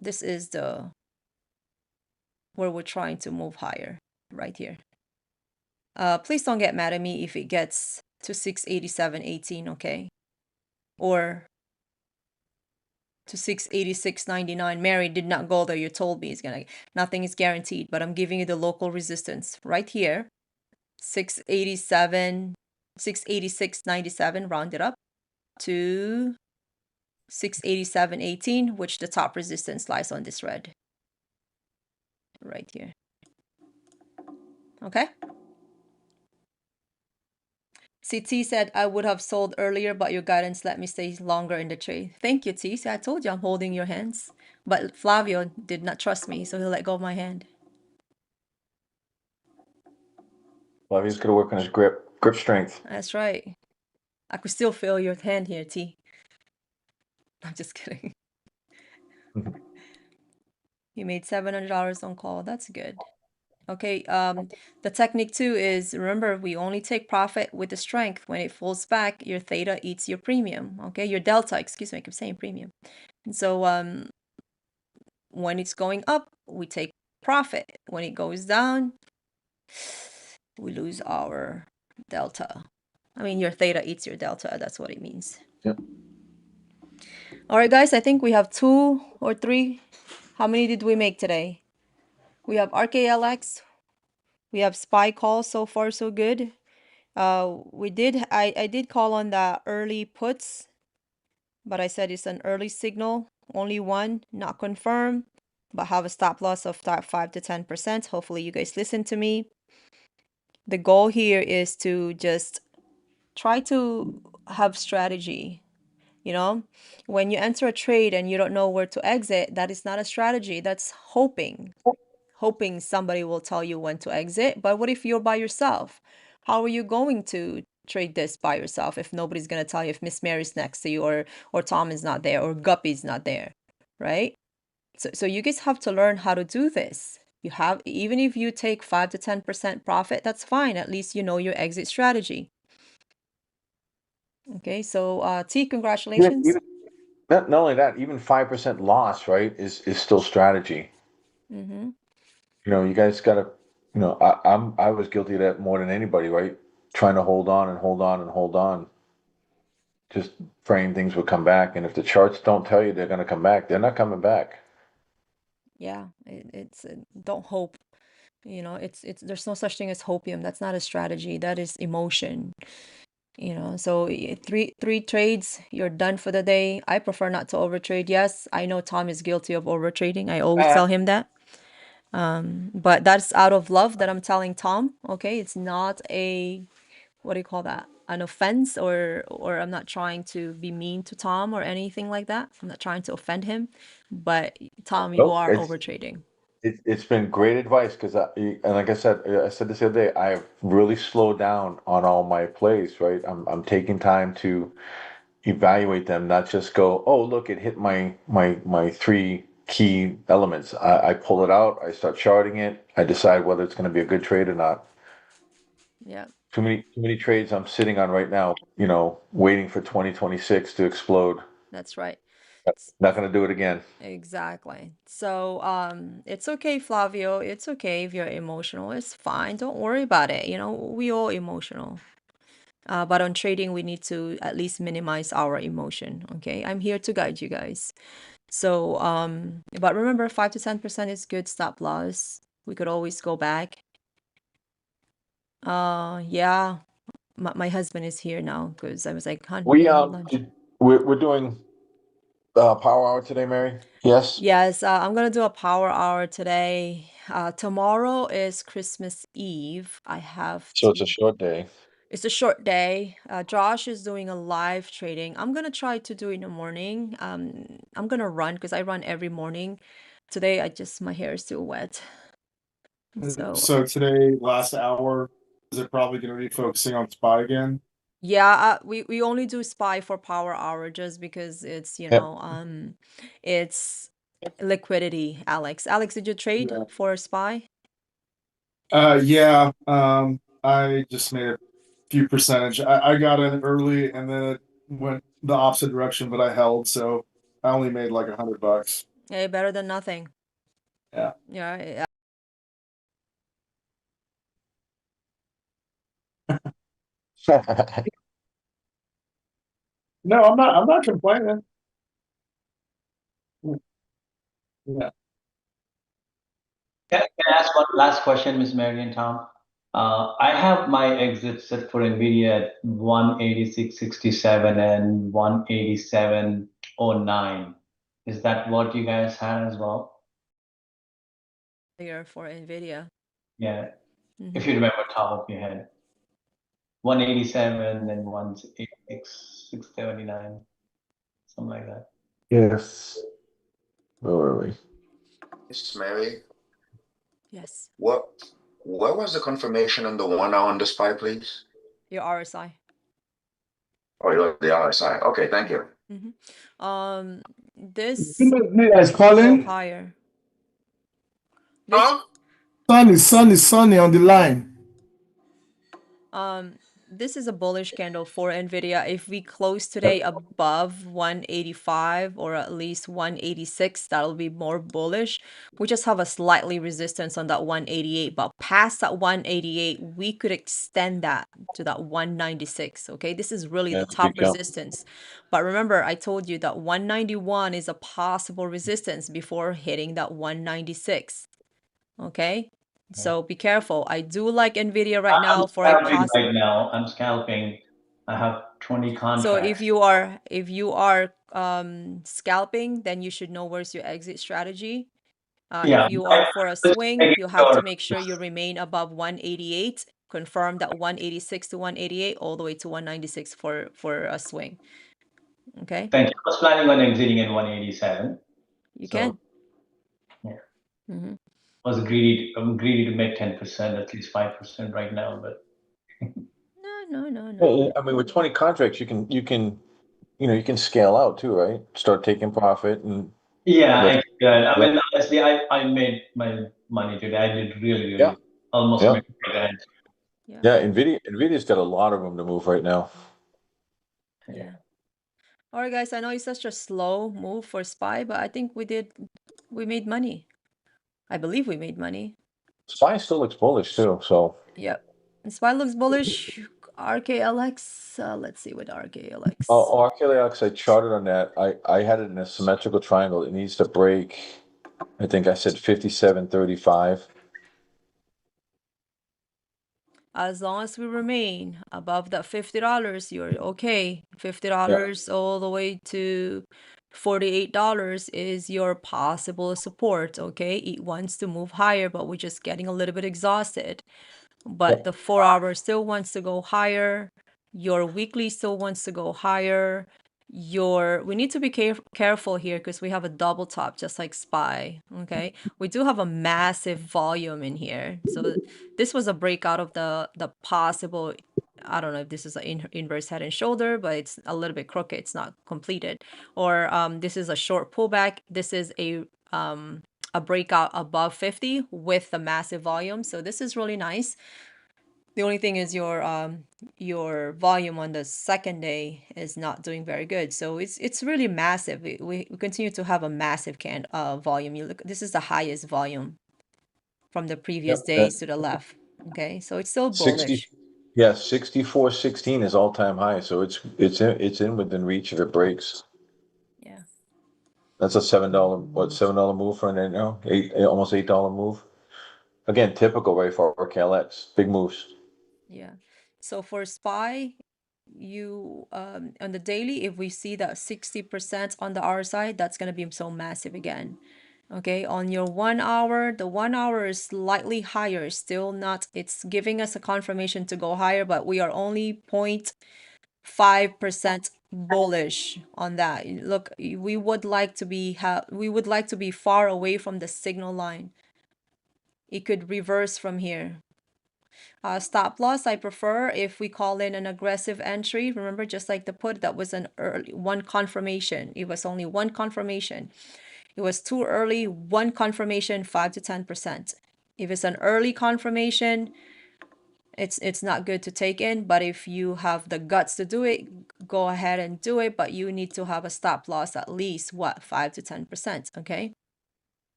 This is where we're trying to move higher, right here. Please don't get mad at me if it gets to 687.18, okay? Or to 686.99. Mary did not go there. You told me it's gonna. Nothing is guaranteed, but I'm giving you the local resistance right here. 686.97, rounded up to 687.18, which the top resistance lies on this red. Right here. Okay. See, T said I would have sold earlier, but your guidance let me stay longer in the trade. Thank you, T. See, I told you I'm holding your hands. But Flavio did not trust me, so he'll let go of my hand. Well, he's gonna work on his grip strength. That's right. I could still feel your hand here, T. I'm just kidding. You made $700 on call. That's good. Okay, the technique too is, remember, we only take profit with the strength. When it falls back, your theta eats your premium. Okay, your delta, excuse me, I keep saying premium. And so when it's going up, we take profit. When it goes down, we lose our delta. I mean, your theta eats your delta. That's what it means. Yep. All right, guys, I think we have 2 or 3. How many did we make today? We have RKLX. We have SPY call. So far, so good. I did call on the early puts, but I said it's an early signal. Only one, not confirmed, but have a stop loss of 5 to 10%. Hopefully you guys listen to me. The goal here is to just try to have strategy. You know, when you enter a trade and you don't know where to exit, that is not a strategy. That's hoping somebody will tell you when to exit. But what if you're by yourself? How are you going to trade this by yourself if nobody's going to tell you, if Miss Mary's next to you, or Tom is not there, or Guppy's not there, right? So you guys have to learn how to do this. You have, even if you take 5 to 10% profit, that's fine. At least you know your exit strategy. Okay, so T, congratulations. Not only that, even 5% loss, right, is still strategy. Mm-hmm. You know, you guys gotta, you know, I was guilty of that more than anybody, right? Trying to hold on and hold on and hold on. Just praying things would come back. And if the charts don't tell you they're gonna come back, they're not coming back. Yeah, it's don't hope. You know, it's there's no such thing as hopium. That's not a strategy. That is emotion. You know, so three trades, you're done for the day. I prefer not to overtrade. Yes, I know Tom is guilty of overtrading. I always tell him that. But that's out of love that I'm telling Tom. Okay, it's not a, what do you call that? An offense, or I'm not trying to be mean to Tom or anything like that. I'm not trying to offend him. But Tom, you are overtrading. It's been great advice because and like I said this the other day, I've really slowed down on all my plays, right? I'm taking time to evaluate them, not just go, oh, look, it hit my 3 key elements. I pull it out, I start charting it, I decide whether it's going to be a good trade or not. Yeah. Too many trades I'm sitting on right now, you know, waiting for 2026 to explode. That's right. Not going to do it again. Exactly. So it's okay, Flavio. It's okay if you're emotional. It's fine. Don't worry about it. You know, we all emotional. But on trading, we need to at least minimize our emotion. Okay, I'm here to guide you guys. So but remember, 5 to 10% is good stop loss. We could always go back. Yeah, my husband is here now because I was like, "Hon, we're gonna have lunch." We're doing power hour today, Mary. Yes. Yes, I'm gonna do a power hour today. Tomorrow is Christmas Eve. I have So it's a short day. It's a short day. Josh is doing a live trading. I'm gonna try to do it in the morning. I'm gonna run because I run every morning. Today, my hair is still wet. So today, last hour, is it probably going to be focusing on SPY again? Yeah, we only do SPY for power hour just because it's, you know, it's liquidity, Alex. Alex, did you trade for SPY? Yeah. I just made a few percentage. I got in early and then it went the opposite direction, but I held, so I only made like $100. Hey, better than nothing. Yeah. Yeah. No, I'm not complaining. Yeah. Can I ask one last question, Ms. Mary and Tom? I have my exit set for NVIDIA at 186.67 and 187.09. Is that what you guys had as well? Here for NVIDIA. Yeah. If you remember top of your head. 187 and 186, 679, something like that. Yes. Where were we? Miss Mary, Yes. what was the confirmation on the 1 hour on the SPY, please? Your RSI. Oh, you like the RSI. Okay, thank you. This It's go calling. higher. Huh? Sunny on the line. This is a bullish candle for Nvidia. If we close today above 185 or at least 186, that'll be more bullish. We just have a slightly resistance on that 188, but past that 188, we could extend that to that 196. Okay, this is really Yeah, the it's a top big jump. resistance. But remember, I told you that 191 is a possible resistance before hitting that 196. Okay, so be careful. I do like Nvidia right now for a Scalping possible. right now. I'm scalping. I have 20 contracts. So if you are scalping, then you should know where's your exit strategy. Yeah, If you are for a just swing, making you have to sure. make sure you remain above 188. Confirm that 186 to 188 all the way to 196 for a swing. Okay, Thank you. I was planning on exiting at 187. you can. Yeah. Mm-hmm. I'm greedy to make 10%, at least 5% right now, but No. Well, I mean, with 20 contracts, you can scale out too, right? Start taking profit and yeah, Right. I mean, honestly, I made my money today. I did really almost Yeah. made $1,000. Yeah, Nvidia's got a lot of room to move right now. Yeah. All right, guys. I know it's such a slow move for SPY, but I think we made money. I believe we made money. SPY still looks bullish too, so Yep. And SPY looks bullish. RKLX. Let's see what RKLX. RKLX, I charted on that. I had it in a symmetrical triangle. It needs to break. I think I said 57.35. As long as we remain above that $50, you're okay. $50 all the way to $48 is your possible support. Okay, it wants to move higher, but we're just getting a little bit exhausted. But the 4 hour still wants to go higher. Your weekly still wants to go higher. We need to be careful here because we have a double top just like SPY. Okay, we do have a massive volume in here. So this was a breakout of the possible. I don't know if this is an inverse head and shoulder, but it's a little bit crooked. It's not completed. Or this is a short pullback. This is a breakout above 50 with the massive volume. So this is really nice. The only thing is your volume on the second day is not doing very good. So it's really massive. We continue to have a massive volume. You look, this is the highest volume from the previous days to the left. Okay, so it's still bullish. 64.16 is all-time high, so it's in within reach if it breaks. Yeah. That's a $7 move for right now? Almost $8 move. Again, typical right for RKLX. Big moves. Yeah. So for SPY, you on the daily, if we see that 60% on the RSI, that's gonna be so massive again. Okay, on your 1 hour, the 1 hour is slightly higher, still not, it's giving us a confirmation to go higher, but we are only 0.5% bullish on that. Look, we would like to be far away from the signal line. It could reverse from here. Stop loss, I prefer if we call in an aggressive entry. Remember, just like the put, that was an early one confirmation. It was only one confirmation. It was too early, one confirmation, 5 to 10%. If it's an early confirmation, it's not good to take in. But if you have the guts to do it, go ahead and do it. But you need to have a stop loss at least, 5 to 10%, okay?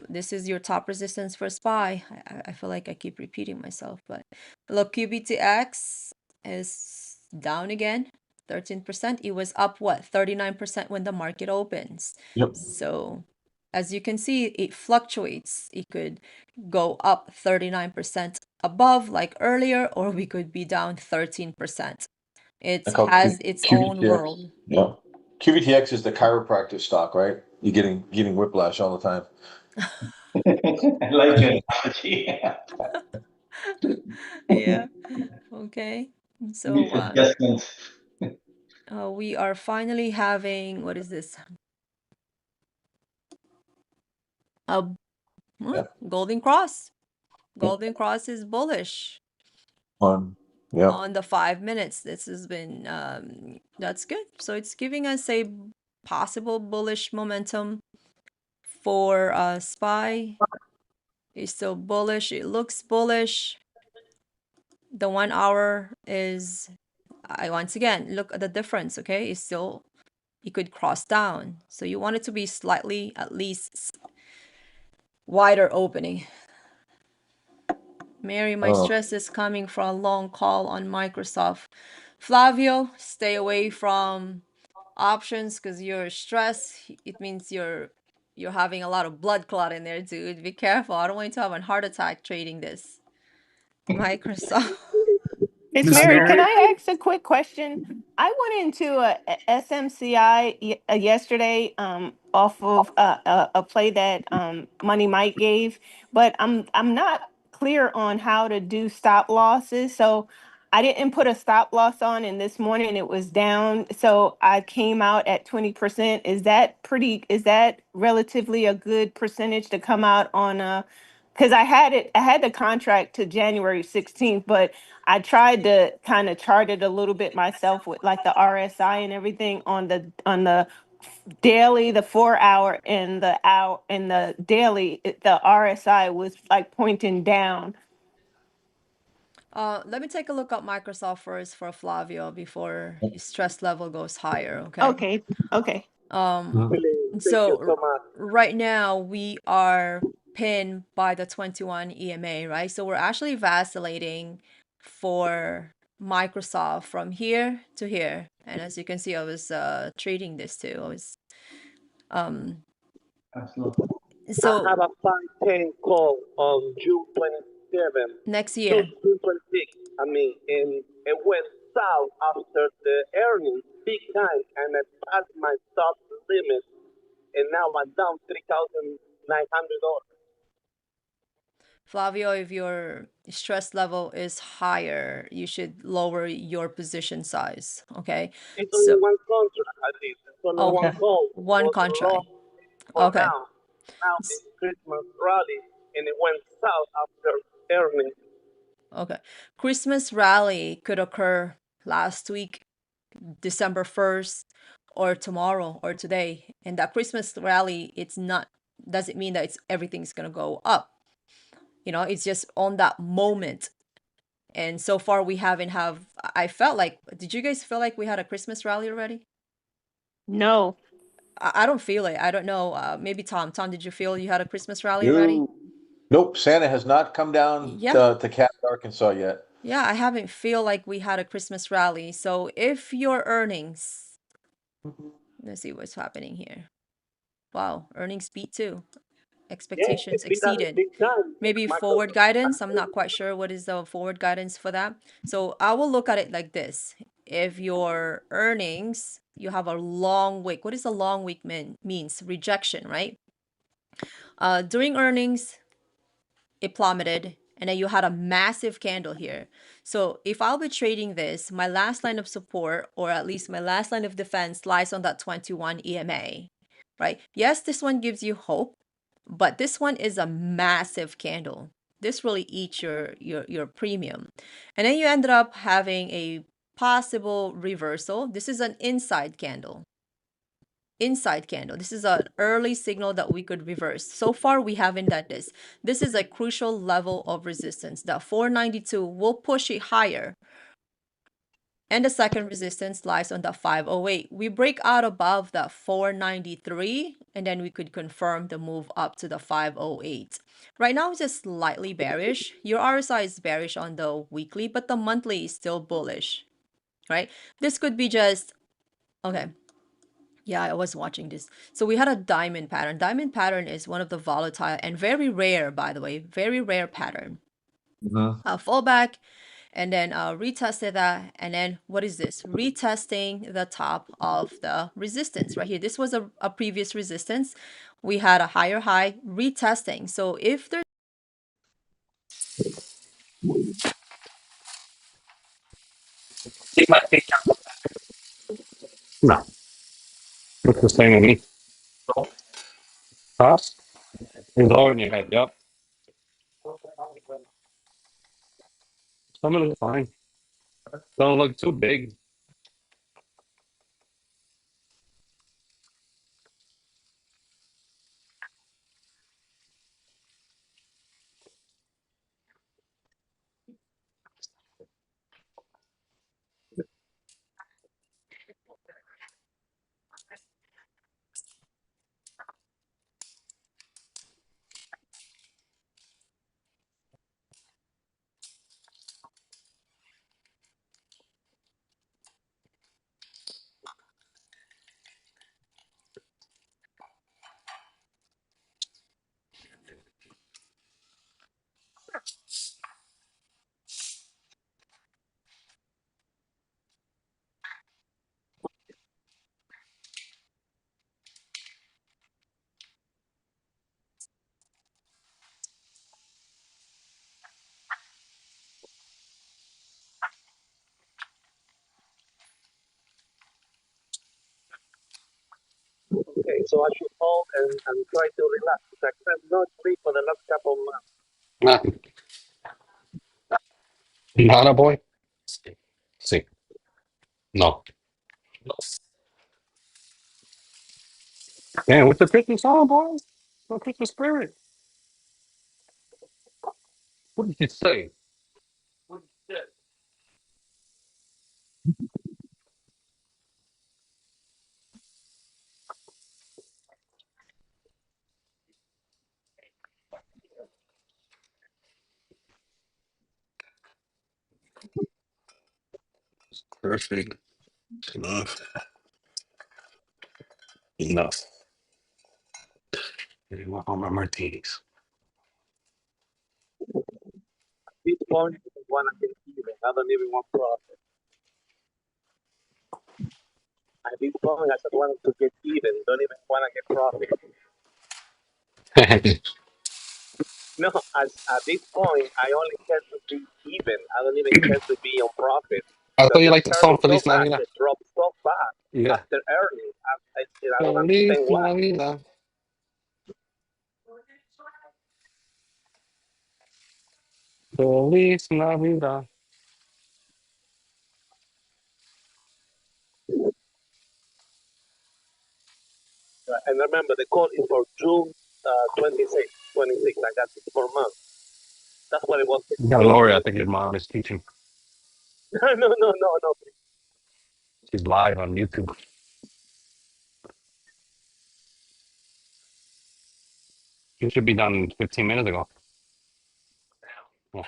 This is your top resistance for SPY. I feel like I keep repeating myself, but look, QBTX is down again, 13%. It was up 39% when the market opens. Yep. So as you can see, it fluctuates. It could go up 39% above like earlier, or we could be down 13%. It has its own world. Yeah. QBTX is the chiropractic stock, right? You're getting whiplash all the time. I like your analogy. Yeah. Okay. So Needs adjustments. we are finally having, what is this? A golden cross. Golden cross is bullish On on the 5 minutes. This has been that's good. So it's giving us a possible bullish momentum for SPY. It's still bullish. It looks bullish. The 1 hour is, once again, look at the difference. Okay, it's still, it could cross down. So you want it to be slightly, at least wider opening. Mary, my stress is coming from a long call on Microsoft. Flavio, stay away from options because you're stressed. It means you're having a lot of blood clot in there, dude. Be careful. I don't want you to have a heart attack trading this. Microsoft. Miss Miss Mary, Mary? can I ask a quick question? I went into a SMCI yesterday off of a play that Money Mike gave, but I'm not clear on how to do stop losses. So I didn't put a stop loss on, and this morning it was down. So I came out at 20%. Is that relatively a good percentage to come out on a, because I had the contract to January 16th, but I tried to kind of chart it a little bit myself with like the RSI and everything on the daily, the 4 hour and the hour and the daily, the RSI was like pointing down. Let me take a look at Microsoft first for Flavio before his stress level goes higher. Okay. Okay. Thank you So so much. right now we are pinned by the 21 EMA, right? So we're actually vacillating for Microsoft from here to here. And as you can see, I was trading this too. I was so I have a 510 call on June 27. next year. June 26. I mean, and it went south after the earnings, big time, and I passed my stop limit, and now I'm down $3,900. Flavio, if your stress level is higher, you should lower your position size. Okay. It's only one contract, at least. It's only one call. One for contract. for Okay. Now it's Christmas rally, and it went south after earnings. Okay. Christmas rally could occur last week, December 1st, or tomorrow or today. And that Christmas rally, doesn't mean that everything's gonna go up. It's just on that moment. And so far we I felt like, did you guys feel like we had a Christmas rally already? No. I don't feel it. I don't know. Maybe Tom. Tom, did you feel you had a Christmas rally already? Nope, Santa has not come down to Cat, Arkansas yet. Yeah, I haven't feel like we had a Christmas rally. So if your earnings, let's see what's happening here. Wow, earnings beat too. Expectations exceeded. Maybe forward guidance. I'm not quite sure what is the forward guidance for that. So I will look at it like this. If your earnings, you have a long wick. What does a long wick means? Rejection, right? During earnings, it plummeted, and then you had a massive candle here. So if I'll be trading this, my last line of support, or at least my last line of defense, lies on that 21 EMA, right? Yes, this one gives you hope, but this one is a massive candle. This really eats your premium. And then you ended up having a possible reversal. This is an inside candle. This is an early signal that we could reverse. So far, we haven't done this. This is a crucial level of resistance. That 492 will push it higher. And the second resistance lies on the 508. We break out above that 493, and then we could confirm the move up to the 508. Right now, it's just slightly bearish. Your RSI is bearish on the weekly, but the monthly is still bullish, right? This could be just, okay. Yeah, I was watching this. So we had a diamond pattern. Diamond pattern is one of the volatile and very rare, by the way, very rare pattern. Fallback, and then retested that, and then what is this? Retesting the top of the resistance right here. This was a previous resistance. We had a higher high, retesting. So if there's No. What's the same with me? Huh? It's all in your head, yep. Some of it's fine. Don't look too big. Okay, so I should hold and try to relax. I cannot sleep for the last couple of months. Nothing. Nada, boy. See. No. Man, with the Christmas song, boy. The Christmas spirit. What did you say? Perfect. Enough. Enough. I want all my martinis. At this point, I want to get even. I don't even want profit. At this point, I just want to get even. Don't even want to get profit. No, at this point, I only care to be even. I don't even care to be on profit. I thought Because you the liked the song turning so Feliz fast, Navidad. it dropped so fast Yeah. after earnings. I don't Feliz understand why. Navidad. Feliz Navidad. And remember, the call is for June 26. I got 4 months. That's what it was You got Lori, I think your mom is teaching. No. She's live on YouTube. You should be done 15 minutes ago. Oh.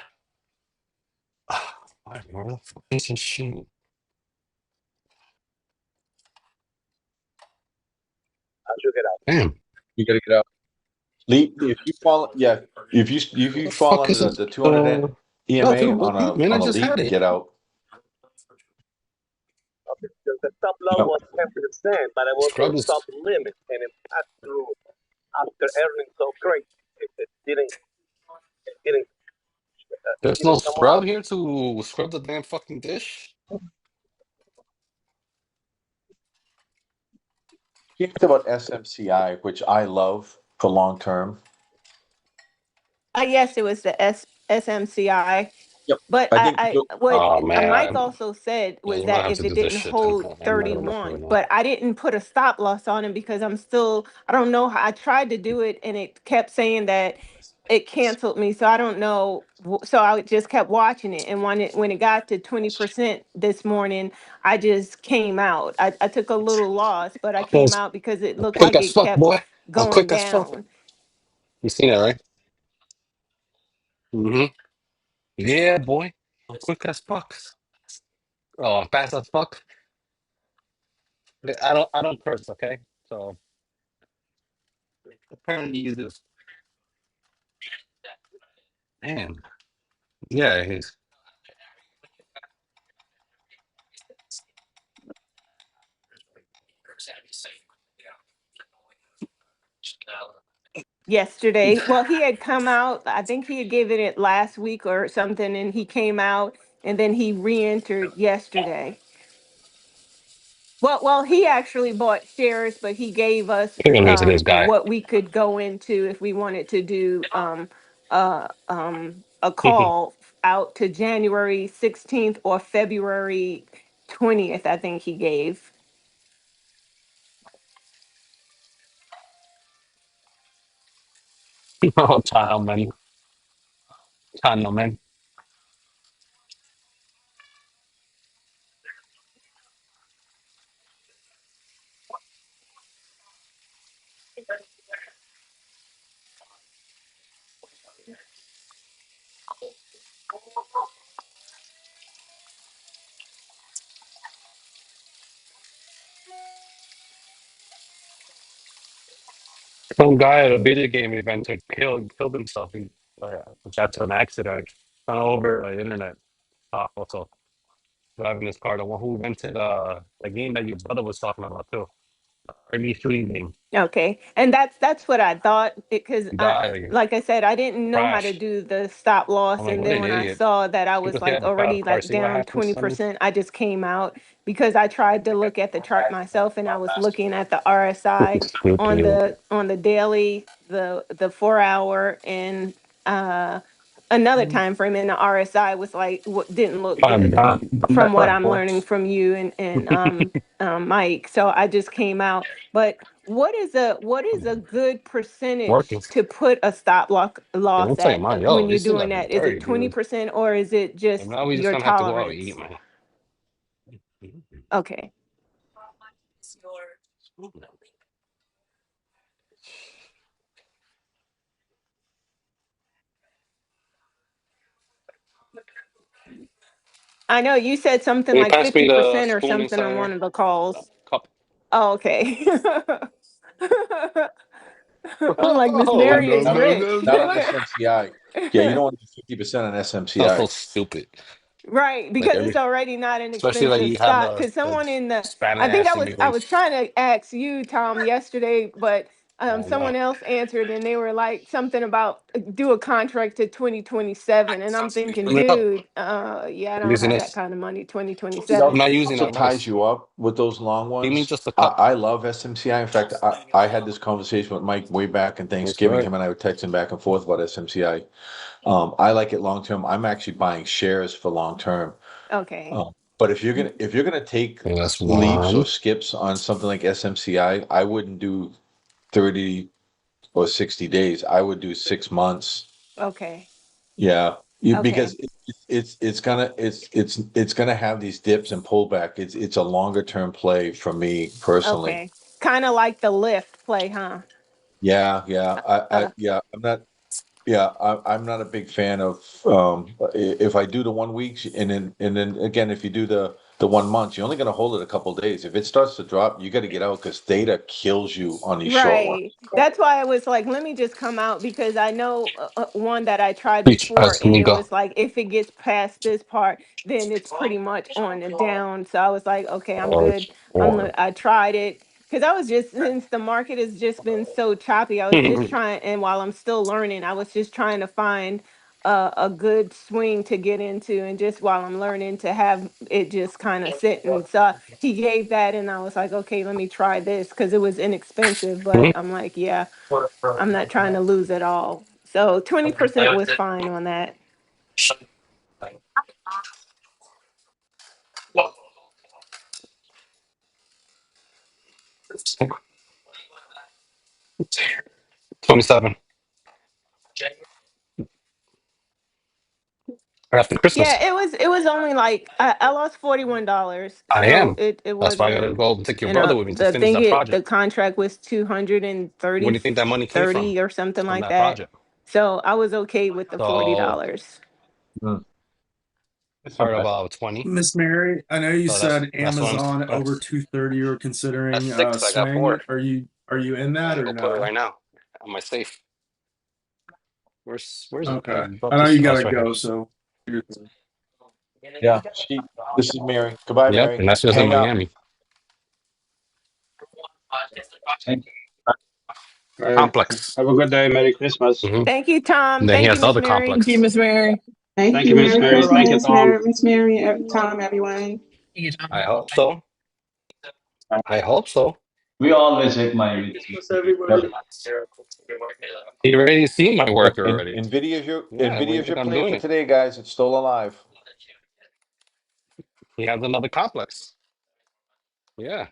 Why, where the fuck is this shit? I should get out. Damn. You gotta get out. Lee, if you fall, yeah, if you The fall fuck under is it? the 200 No, EMA dude, what, man, I on a just had leap, it. get out. Okay, the stop loss Yep. was 10%, but I was Scrub on is. stop limit, and it passed through after earnings so great. It didn't, There's no come scrub out. here to scrub the damn fucking dish. He talked about SMCI, which I love for long term. Yes, it was the SMCI. Yep. But I think what Oh Mike man, also said yeah, was you might that have if to it do this didn't shit then. hold I'm not enough right 31, now. but I didn't put a stop loss on it because I'm still, I don't know how I tried to do it and it kept saying that it canceled me. So I don't know. So I just kept watching it. And when it got to 20% this morning, I just came out. I took a little loss, but I came Cause out because it I'm looked quick like as it fuck, kept boy. I'm going quick as fuck. down. You seen that, right? Mm-hmm. Yeah, boy. I'm quick as fuck. Oh, I'm fast as fuck. I don't curse, okay? So apparently you do. Man. Yeah, he's yesterday. Well, he had come out, I think he had given it last week or something, and he came out and then he re-entered yesterday. Well, he actually bought shares, but he gave us I think I'm using this guy. what we could go into if we wanted to do a call out to January 16th or February 20th, I think he gave. Oh, Tano, man. Some guy at a video game event killed himself in, which after an accident over the internet. Also driving his car, the one who rented the game that your brother was talking about too, army shooting game. Okay, and that's what I thought, because Died, like I said, I didn't know how to crashed. do the stop I'm loss, like, and what then an when I idiot. saw that I was Because he like had a bad already car. like See what down happens, Sonny? 20%, I just came out because I tried to look at the chart myself, and I was looking at the RSI on the daily, the 4 hour, and another time frame, and the RSI was like didn't look I'm good done. from what I'm learning from you and Mike. So I just came out. But what is a good Working. percentage to put a loss Don't say at mine. Yo, when you're these things doing are that? Is it very good. 20% or is it And just now we just your gonna have to go out and tolerance? eat, man. Okay. I know you said something Can you like pass me the 50% or spoon something inside on one there? of the calls. Cup. Oh, okay. I'm like, Miss Oh, Mary no, is no, rich. no, Not on no. SMCI. Yeah, you don't want to do 50% on That's SMCI. so stupid. Right, Like because it's every, already not an especially like expensive you have stock. Because the someone in the, Spanish I think ass in me I like, was trying to ask you, Tom, yesterday, but oh no. someone else answered, and they were like something about do a contract to 2027, and I'm thinking, Bring me a cup. dude, yeah, I I'm don't using have that this. kind of money. See, that 2027. I'm not using also that ties nice. you up with those long Give me ones. just a cup. I love SMCI. In fact, I had this conversation with Mike way back in That's Thanksgiving. right. Him and I were texting back and forth about SMCI. I like it long term. I'm actually buying shares for long term. Okay. But if you're gonna take Okay, that's leaps or one. skips on something like SMCI, I wouldn't do 30 or 60 days. I would do 6 months. Okay. Yeah, Okay. because it's gonna have these dips and pullback. It's a longer term play for me personally. Okay. Kind of like the lift play, huh? Yeah, yeah. Uh, I'm not a big fan of if I do the 1 week and then again if you do the 1 month, you're only gonna hold it a couple days. If it starts to drop, you got to get out because data kills you on these short ones. Right. That's why I was like, let me just come out because I know one that I tried Each before, and it amigo. was like, if it gets past this part, then it's pretty much on the down. So I was like, okay, I'm good. Or I tried it because I was just, since the market has just been so choppy, I was just trying, and while I'm still learning, I was just trying to find a good swing to get into, and just while I'm learning to have it just kind of sit. And so he gave that, and I was like, okay, let me try this because it was inexpensive. But I'm like, yeah, I'm not trying to lose it all. So 20% was fine on that. $27 after Christmas. Yeah, it was only like I lost $41, I so am. it That's why I gotta wasn't. go and take your And brother with me to the finish thing that it the project. contract was 230 Where do you think that money came from? 30 or something From like that that. project. So I was okay with the So $40. part about 20. Miss Mary, I know you So said that's what Amazon I'm. over 230 you're That's considering 6. I got swing. 4. Are you in I'm that gonna or go put it no? right now on my safe. Where's I Okay. brought I know this? you Oh, it's gotta right here. go, so Yeah, this is Mary. Goodbye, Yep, Mary. and that's just in Hang up. Miami. Complex. Have a good day. Merry Christmas. Mhm. Thank you, Tom. And then he Thank has you, the Miss other Mary. complex. Thank you, Miss Mary. Thank you, Miss Mary. Thank you, Tom. Miss Mary, Tom, everyone. I hope so. I hope so. We always hit my Christmas, everybody. He already seen my work And already. Nvidia's your Yeah, we Nvidia's your think I'm play doing for it. today, guys. It's still alive. He has another complex. Yeah.